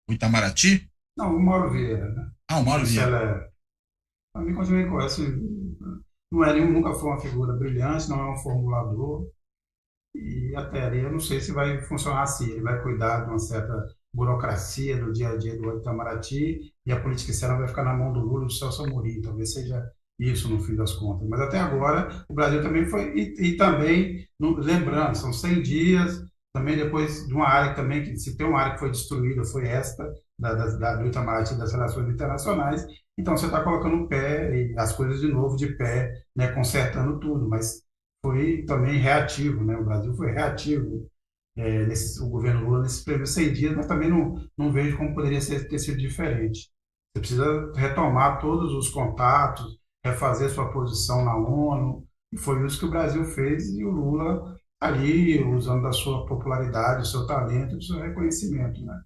O Itamaraty? Não, o Mauro Vieira, né? Ah, o Não Mauro sei se Vieira. ela para mim, continua incógnito. Assim, não é nenhum, nunca foi uma figura brilhante, não é um formulador. E até ali eu não sei se vai funcionar assim. Ele vai cuidar de uma certa burocracia do dia a dia do Itamaraty e a política externa vai ficar na mão do Lula e do Celso Amorim. Talvez seja isso no fim das contas. Mas até agora o Brasil também foi. E também, lembrando, são 100 dias, também depois de uma área também, que se tem uma área que foi destruída, foi esta, do Itamaraty das relações internacionais. Então você está colocando o pé e as coisas de novo de pé, né, consertando tudo. Mas foi também reativo, né? O Brasil foi reativo, o governo Lula nesses primeiros 100 dias, mas também não vejo como poderia ter sido diferente. Você precisa retomar todos os contatos, refazer sua posição na ONU, e foi isso que o Brasil fez, e o Lula ali, usando da sua popularidade, do seu talento, do seu reconhecimento, né?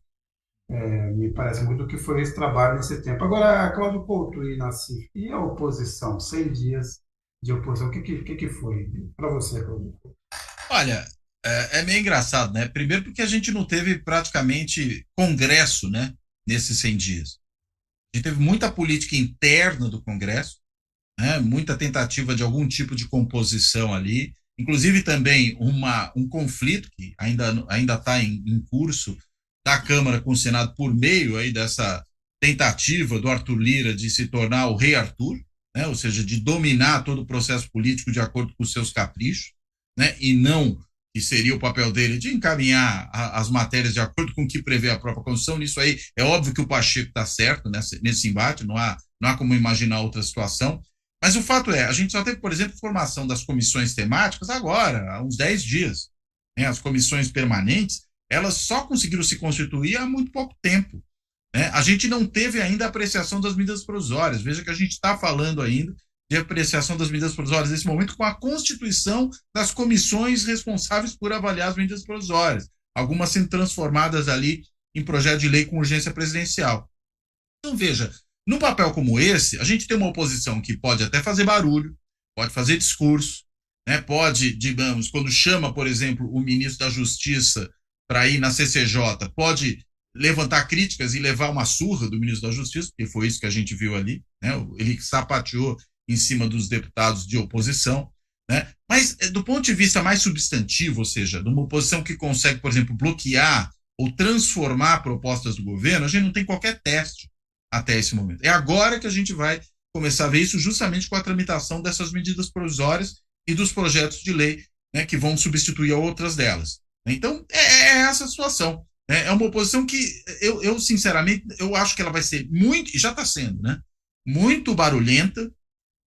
Me parece muito que foi esse trabalho nesse tempo. Agora, Cláudio Couto e Nassif, e a oposição? 100 dias de oposição, o que foi para você, Cláudio? Olha, é meio engraçado, né? Primeiro porque a gente não teve praticamente congresso, né, nesses 100 dias. A gente teve muita política interna do Congresso, né, muita tentativa de algum tipo de composição ali, inclusive também um conflito que ainda está em curso da Câmara com o Senado por meio aí dessa tentativa do Arthur Lira de se tornar o rei Arthur, né, ou seja, de dominar todo o processo político de acordo com os seus caprichos, né, e não que seria o papel dele de encaminhar as matérias de acordo com o que prevê a própria Constituição. Nisso aí, é óbvio que o Pacheco está certo nesse embate, não há como imaginar outra situação. Mas o fato é, a gente só teve, por exemplo, formação das comissões temáticas agora, há uns 10 dias. Né? As comissões permanentes, elas só conseguiram se constituir há muito pouco tempo. Né? A gente não teve ainda a apreciação das medidas provisórias. Veja que a gente está falando ainda de apreciação das medidas provisórias nesse momento com a constituição das comissões responsáveis por avaliar as medidas provisórias, algumas sendo transformadas ali em projeto de lei com urgência presidencial. Então, veja, num papel como esse, a gente tem uma oposição que pode até fazer barulho, pode fazer discurso, né, pode, digamos, quando chama, por exemplo, o ministro da Justiça para ir na CCJ, pode levantar críticas e levar uma surra do ministro da Justiça, porque foi isso que a gente viu ali, né, ele sapateou em cima dos deputados de oposição, né? Mas do ponto de vista mais substantivo, ou seja, de uma oposição que consegue, por exemplo, bloquear ou transformar propostas do governo, a gente não tem qualquer teste até esse momento. É agora que a gente vai começar a ver isso justamente com a tramitação dessas medidas provisórias e dos projetos de lei, né, que vão substituir outras delas. Então, é essa a situação. Né? É uma oposição que eu sinceramente, eu acho que ela vai ser muito, e já está sendo, né, muito barulhenta,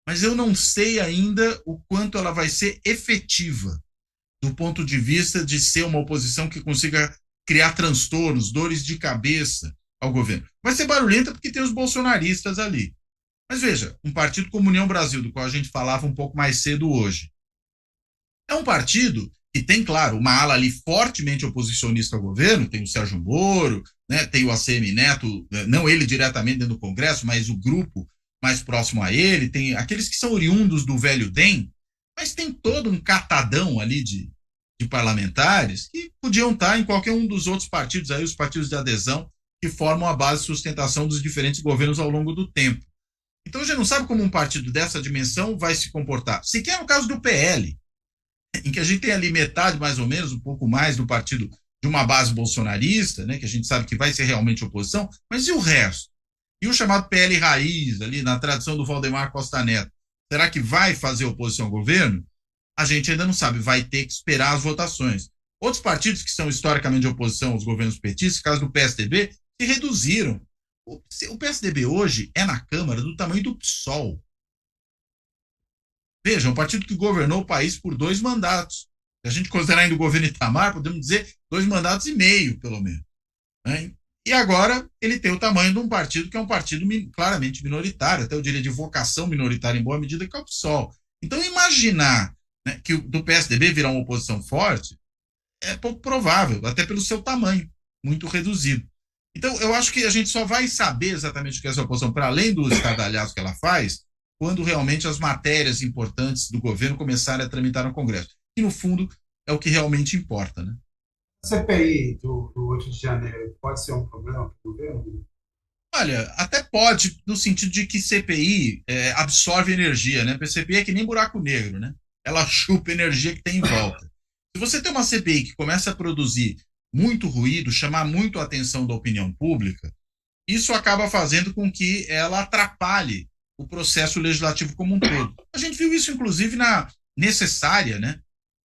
mas eu não sei ainda o quanto ela vai ser efetiva do ponto de vista de ser uma oposição que consiga criar transtornos, dores de cabeça ao governo. Vai ser barulhenta porque tem os bolsonaristas ali. Mas veja, um partido como União Brasil, do qual a gente falava um pouco mais cedo hoje, é um partido que tem, claro, uma ala ali fortemente oposicionista ao governo, tem o Sérgio Moro, né, tem o ACM Neto, não ele diretamente dentro do Congresso, mas o grupo mais próximo a ele, tem aqueles que são oriundos do velho DEM, mas tem todo um catadão ali de parlamentares que podiam estar em qualquer um dos outros partidos, aí os partidos de adesão, que formam a base de sustentação dos diferentes governos ao longo do tempo. Então a gente não sabe como um partido dessa dimensão vai se comportar. Sequer no caso do PL, em que a gente tem ali metade, mais ou menos, um pouco mais do partido de uma base bolsonarista, né, que a gente sabe que vai ser realmente oposição, mas e o resto? E o chamado PL Raiz, ali na tradição do Valdemar Costa Neto, será que vai fazer oposição ao governo? A gente ainda não sabe, vai ter que esperar as votações. Outros partidos que são historicamente de oposição aos governos petistas, no caso do PSDB, se reduziram. O PSDB hoje é na Câmara do tamanho do PSOL. Veja, um partido que governou o país por 2 mandatos. Se a gente considerar ainda o governo Itamar, podemos dizer 2 mandatos e meio, pelo menos. Né? E agora ele tem o tamanho de um partido que é um partido claramente minoritário, até eu diria de vocação minoritária em boa medida, que é o PSOL. Então imaginar, né, que do PSDB virar uma oposição forte é pouco provável, até pelo seu tamanho, muito reduzido. Então eu acho que a gente só vai saber exatamente o que é essa oposição, para além do estardalhaço que ela faz, quando realmente as matérias importantes do governo começarem a tramitar no Congresso. E, no fundo, é o que realmente importa, né? A CPI do 8 de janeiro pode ser um problema para o governo? Olha, até pode, no sentido de que CPI absorve energia, né? Porque CPI é que nem buraco negro, né? Ela chupa a energia que tem em volta. Se você tem uma CPI que começa a produzir muito ruído, chamar muito a atenção da opinião pública, isso acaba fazendo com que ela atrapalhe o processo legislativo como um todo. A gente viu isso, inclusive, na necessária, né,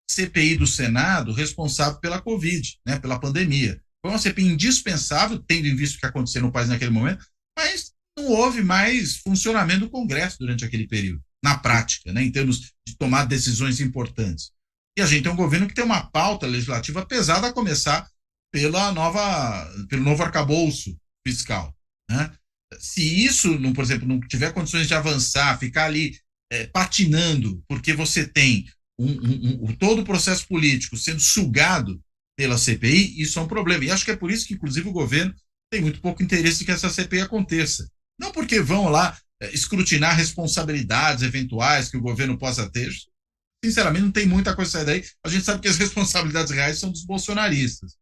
CPI do Senado responsável pela Covid, né, pela pandemia. Foi uma CPI indispensável, tendo em vista o que aconteceu no país naquele momento, mas não houve mais funcionamento do Congresso durante aquele período, na prática, né, em termos de tomar decisões importantes. E a gente tem um governo que tem uma pauta legislativa pesada, a começar pelo novo arcabouço fiscal, né? Se isso, por exemplo, não tiver condições de avançar, ficar ali patinando, porque você tem todo o processo político sendo sugado pela CPI, isso é um problema. E acho que é por isso que, inclusive, o governo tem muito pouco interesse de que essa CPI aconteça. Não porque vão lá escrutinar responsabilidades eventuais que o governo possa ter. Sinceramente, não tem muita coisa a sair daí. A gente sabe que as responsabilidades reais são dos bolsonaristas.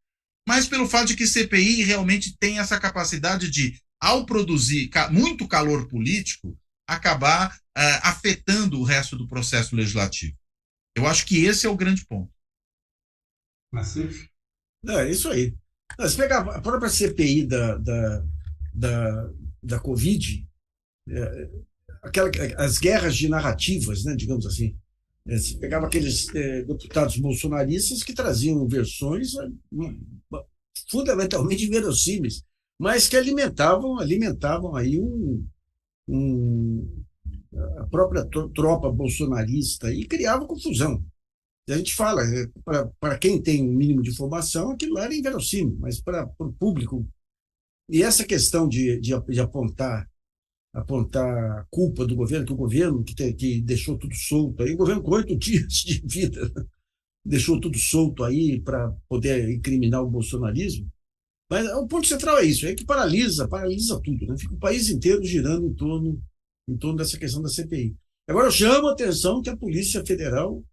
Mas pelo fato de que CPI realmente tem essa capacidade de, ao produzir muito calor político, acabar afetando o resto do processo legislativo. Eu acho que esse é o grande ponto. Nassif? É isso aí. Se pegar a própria CPI da Covid, as guerras de narrativas, né, digamos assim, se pegava aqueles deputados bolsonaristas que traziam versões fundamentalmente verossímeis, mas que alimentavam aí a própria tropa bolsonarista e criava confusão. E a gente fala, para quem tem um mínimo de informação, aquilo lá era inverossímil, mas para o público. E essa questão de apontar a culpa do governo, que o governo que deixou tudo solto aí, o governo com 8 dias de vida, deixou tudo solto aí para poder incriminar o bolsonarismo. Mas o ponto central é isso, é que paralisa tudo, né? Fica o país inteiro girando em torno dessa questão da CPI. Agora, eu chamo a atenção que a Polícia Federal,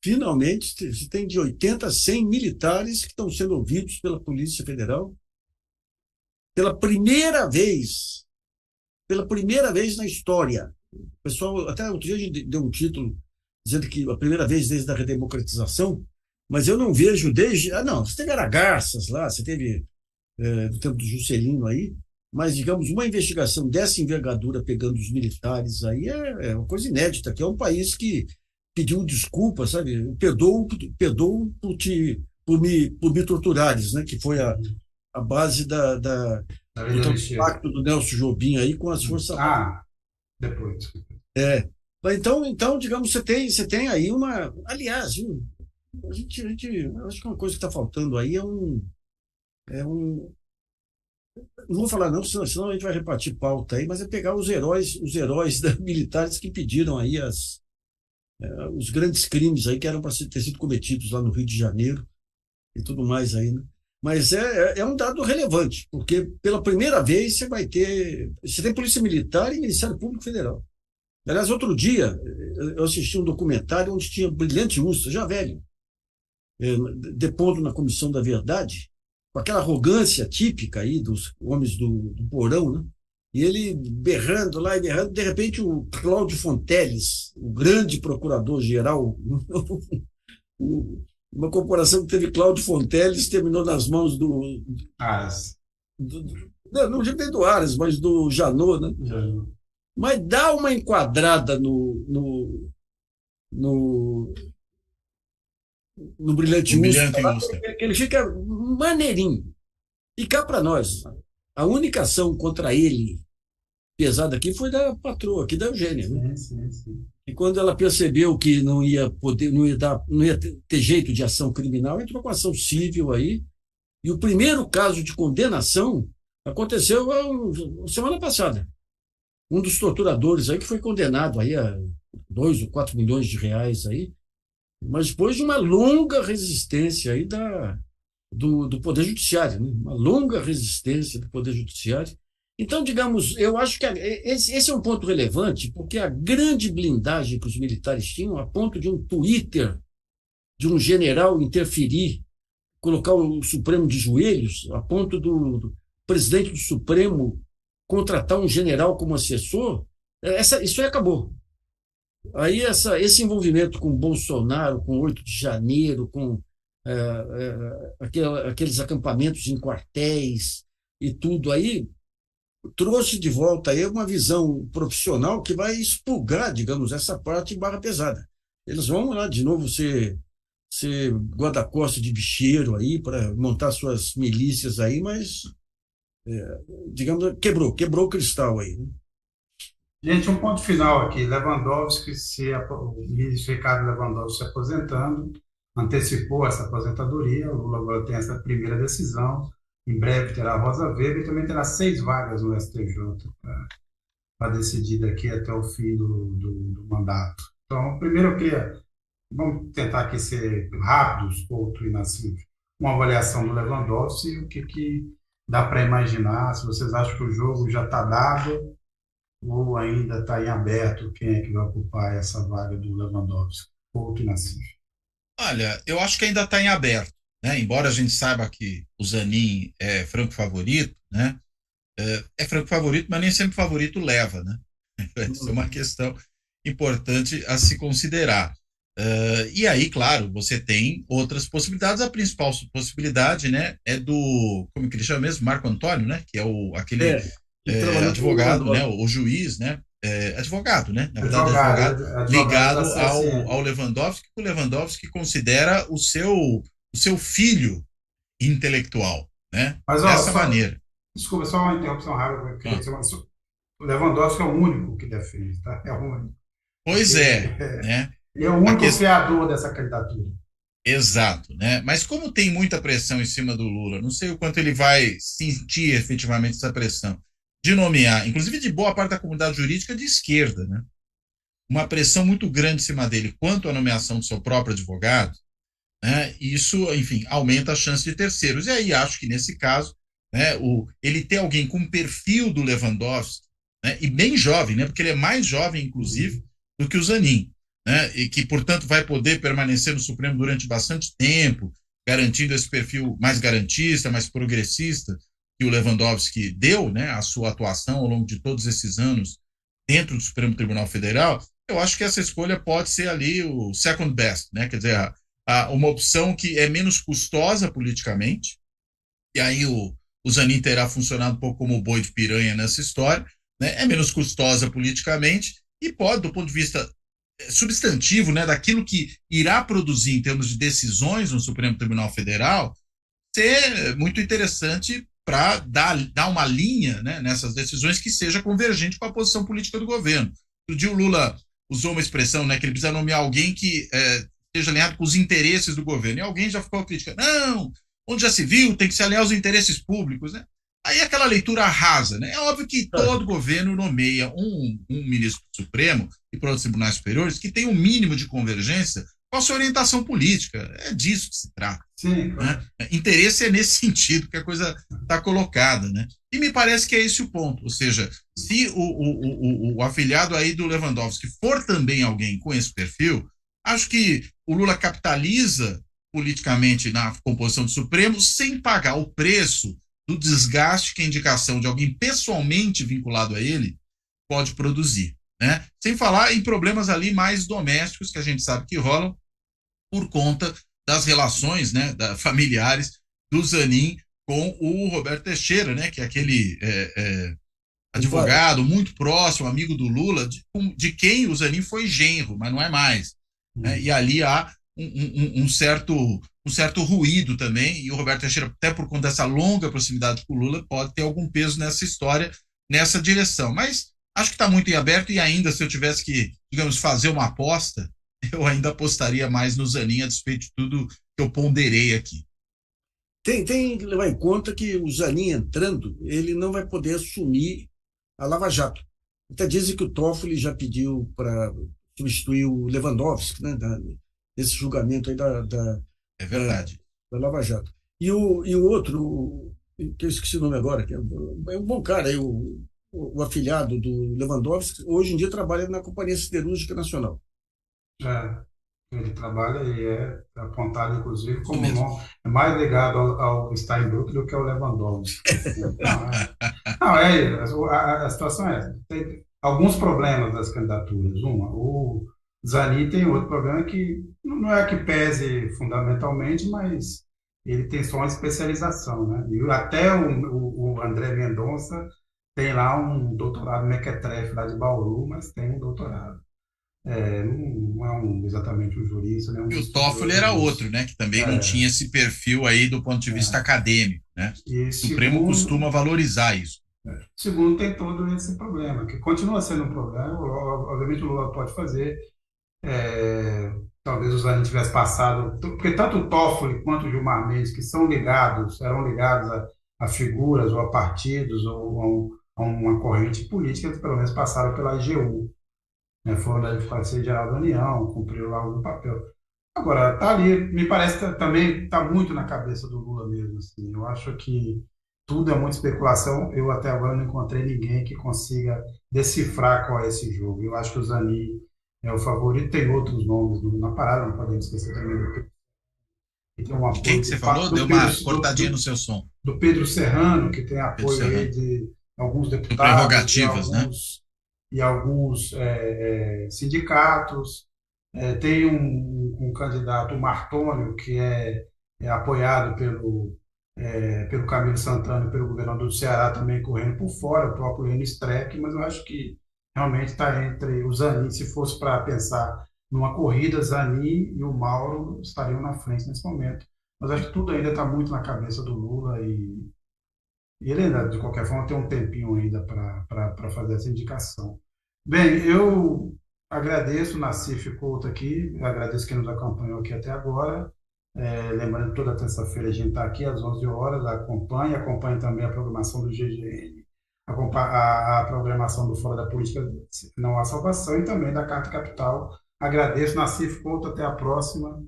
finalmente, se tem de 80 a 100 militares que estão sendo ouvidos pela Polícia Federal pela primeira vez na história. O pessoal, até outro dia a gente deu um título dizendo que a primeira vez desde a redemocratização, mas eu não vejo desde... não, você teve Aragarças lá, você teve no tempo do Juscelino aí, mas, digamos, uma investigação dessa envergadura pegando os militares aí é uma coisa inédita, que é um país que pediu desculpa, sabe? Perdoou por me torturares, né? Que foi a base do pacto do Nelson Jobim aí com as forças armadas. Depois. Então, digamos, você tem aí uma... Aliás, a gente acho que uma coisa que está faltando aí não vou falar não, senão a gente vai repartir pauta aí, mas é pegar os heróis militares que pediram aí os grandes crimes aí que eram para ter sido cometidos lá no Rio de Janeiro e tudo mais aí, né? Mas é um dado relevante, porque pela primeira vez você tem Polícia Militar e Ministério Público Federal. Aliás, outro dia eu assisti um documentário onde tinha Brilhante Ustra, já velho, depondo na Comissão da Verdade, com aquela arrogância típica aí dos homens do porão, né? E ele berrando lá e berrando, de repente o Cláudio Fonteles, o grande procurador-geral, uma corporação que teve Cláudio Fonteles, terminou nas mãos do Aras. Não digo nem do Aras, mas do Janot, né? Janot. Mas dá uma enquadrada no Brilhante Ustra, que ele fica maneirinho. E cá para nós, a única ação contra ele pesada aqui foi da patroa, aqui da Eugênia, né? Sim. E quando ela percebeu que não ia ter jeito de ação criminal, entrou com ação civil aí. E o primeiro caso de condenação aconteceu semana passada. Um dos torturadores aí que foi condenado aí a 2 ou 4 milhões de reais aí, mas depois de uma longa resistência aí do Poder Judiciário, né? Uma longa resistência do Poder Judiciário. Então, digamos, eu acho que esse é um ponto relevante, porque a grande blindagem que os militares tinham, a ponto de um Twitter de um general interferir, colocar o Supremo de joelhos, a ponto do presidente do Supremo contratar um general como assessor, isso aí acabou. Aí esse envolvimento com Bolsonaro, com 8 de janeiro, com aqueles acampamentos em quartéis e tudo aí, trouxe de volta aí uma visão profissional que vai expurgar, digamos, essa parte barra pesada. Eles vão lá de novo ser guarda-costas de bicheiro aí para montar suas milícias aí, mas, digamos, quebrou o cristal aí, né? Gente, um ponto final aqui. Lewandowski, o ministro Ricardo Lewandowski se aposentando, antecipou essa aposentadoria. O Lula agora tem essa primeira decisão. Em breve terá a Rosa Weber e também terá 6 vagas no STJ para decidir daqui até o fim do mandato. Então, primeiro vamos tentar aqui ser rápidos, Couto e Nassif, uma avaliação do Lewandowski e o que dá para imaginar, se vocês acham que o jogo já está dado ou ainda está em aberto, quem é que vai ocupar essa vaga do Lewandowski, Couto e Nassif. Olha, eu acho que ainda está em aberto, né? Embora a gente saiba que o Zanin é franco favorito, né? É franco favorito, mas nem sempre favorito leva, né? Essa é uma questão importante a se considerar. E aí, claro, você tem outras possibilidades. A principal possibilidade, né, é do, como que ele chama mesmo? Marco Antônio, né? Que é aquele advogado, né? O juiz, né? Advogado, né? Na verdade, advogado ligado ao Lewandowski, que o Lewandowski considera o seu filho intelectual, né? Mas, dessa maneira. Desculpa, só uma interrupção rápida. O Lewandowski é o único que defende, tá? É o único. Pois né? É o único criador dessa candidatura. Exato, né? Mas como tem muita pressão em cima do Lula, não sei o quanto ele vai sentir efetivamente essa pressão de nomear, inclusive de boa parte da comunidade jurídica de esquerda, né? Uma pressão muito grande em cima dele quanto à nomeação do seu próprio advogado, né? Isso, enfim, aumenta a chance de terceiros. E aí acho que nesse caso, né, ele ter alguém com o perfil do Lewandowski, né, e bem jovem, né? Porque ele é mais jovem, inclusive, do que o Zanin, né, e que, portanto, vai poder permanecer no Supremo durante bastante tempo, garantindo esse perfil mais garantista, mais progressista que o Lewandowski deu, né, a sua atuação ao longo de todos esses anos dentro do Supremo Tribunal Federal. Eu acho que essa escolha pode ser ali o second best, né, quer dizer, uma opção que é menos custosa politicamente, e aí o Zanin terá funcionado um pouco como boi de piranha nessa história, né, é menos custosa politicamente e pode, do ponto de vista substantivo, né, daquilo que irá produzir em termos de decisões no Supremo Tribunal Federal, ser muito interessante para dar uma linha, né, nessas decisões que seja convergente com a posição política do governo. Outro dia o Lula usou uma expressão, né, que ele precisa nomear alguém que esteja alinhado com os interesses do governo, e alguém já ficou criticando, não, onde já se viu, tem que se alinhar aos interesses públicos, né? Aí aquela leitura rasa, né? É óbvio que todo governo nomeia um ministro do Supremo e para outros tribunais superiores que tem um mínimo de convergência com a sua orientação política. É disso que se trata. Sim, né? Interesse é nesse sentido que a coisa está colocada, né? E me parece que é esse o ponto. Ou seja, se o afiliado aí do Lewandowski for também alguém com esse perfil, acho que o Lula capitaliza politicamente na composição do Supremo sem pagar o preço do desgaste que a indicação de alguém pessoalmente vinculado a ele pode produzir, né? Sem falar em problemas ali mais domésticos que a gente sabe que rolam por conta das relações, né, familiares do Zanin com o Roberto Teixeira, né, que é aquele advogado muito próximo, amigo do Lula, de quem o Zanin foi genro, mas não é mais. Né? E ali há um certo ruído também, e o Roberto Teixeira, até por conta dessa longa proximidade com o Lula, pode ter algum peso nessa história, nessa direção. Mas acho que está muito em aberto, e ainda, se eu tivesse que, digamos, fazer uma aposta, eu ainda apostaria mais no Zanin, a despeito de tudo que eu ponderei aqui. Tem que levar em conta que o Zanin entrando, ele não vai poder assumir a Lava Jato. Até dizem que o Toffoli já pediu para substituir o Lewandowski, né, desse julgamento aí é verdade. Da Lava Jato. E o outro, que eu esqueci o nome agora, que é um bom cara, aí, o afilhado do Lewandowski, hoje em dia trabalha na Companhia Siderúrgica Nacional. Ele trabalha e é apontado, inclusive, como é mais ligado ao Steinbrück do que ao Lewandowski. Não, a situação é essa. Tem alguns problemas das candidaturas. O Zanin tem outro problema que não é que pese fundamentalmente, mas ele tem só uma especialização, né? E até o André Mendonça tem lá um doutorado mequetrefe lá de Bauru, mas tem um doutorado. Não é exatamente um jurista, né? E o Toffoli era outro, né? Que também não tinha esse perfil aí do ponto de vista acadêmico, né? E o Supremo costuma valorizar isso. Segundo, tem todo esse problema, que continua sendo um problema. Obviamente o Lula pode fazer. Talvez o Zanin tivesse passado, porque tanto o Toffoli quanto o Gilmar Mendes, que eram ligados a figuras ou a partidos ou a uma corrente política, eles pelo menos passaram pela AGU. Foram da Advocacia Geral da União, cumpriram lá algum papel. Agora, tá ali, me parece que também está muito na cabeça do Lula mesmo. Assim. Eu acho que tudo é muita especulação. Eu até agora não encontrei ninguém que consiga decifrar qual é esse jogo. Eu acho que o Zanin é o favorito. Tem outros nomes na parada, não podemos esquecer também do Pedro. Tem um apoio que você falou? Deu uma cortadinha no seu som. Do Pedro Serrano, que tem apoio aí de alguns deputados. Prerrogativas, né? E alguns sindicatos. Tem um candidato, o Martônio, que é apoiado pelo Camilo Santana e pelo governador do Ceará, também correndo por fora, o próprio Renan Streck, mas eu acho que realmente está entre o Zanin. Se fosse para pensar numa corrida, Zanin e o Mauro estariam na frente nesse momento. Mas acho que tudo ainda está muito na cabeça do Lula e ele ainda, de qualquer forma, tem um tempinho ainda para fazer essa indicação. Bem, eu agradeço o Nassif Couto aqui, agradeço quem nos acompanhou aqui até agora. Lembrando que toda terça-feira a gente está aqui às 11 horas, acompanhe também a programação do GGN, a programação do Fora da Política Não Há Salvação e também da Carta Capital. Agradeço, Nassif Couto, até a próxima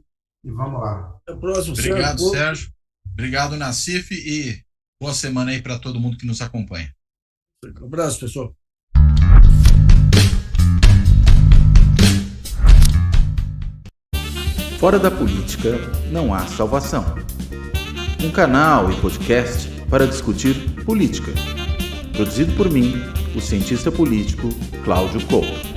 e vamos lá. Até a próxima, obrigado, Sérgio. Obrigado, Nassif, e boa semana aí para todo mundo que nos acompanha. Um abraço, pessoal. Fora da política não há salvação. Um canal e podcast para discutir política. Produzido por mim, o cientista político Cláudio Couto.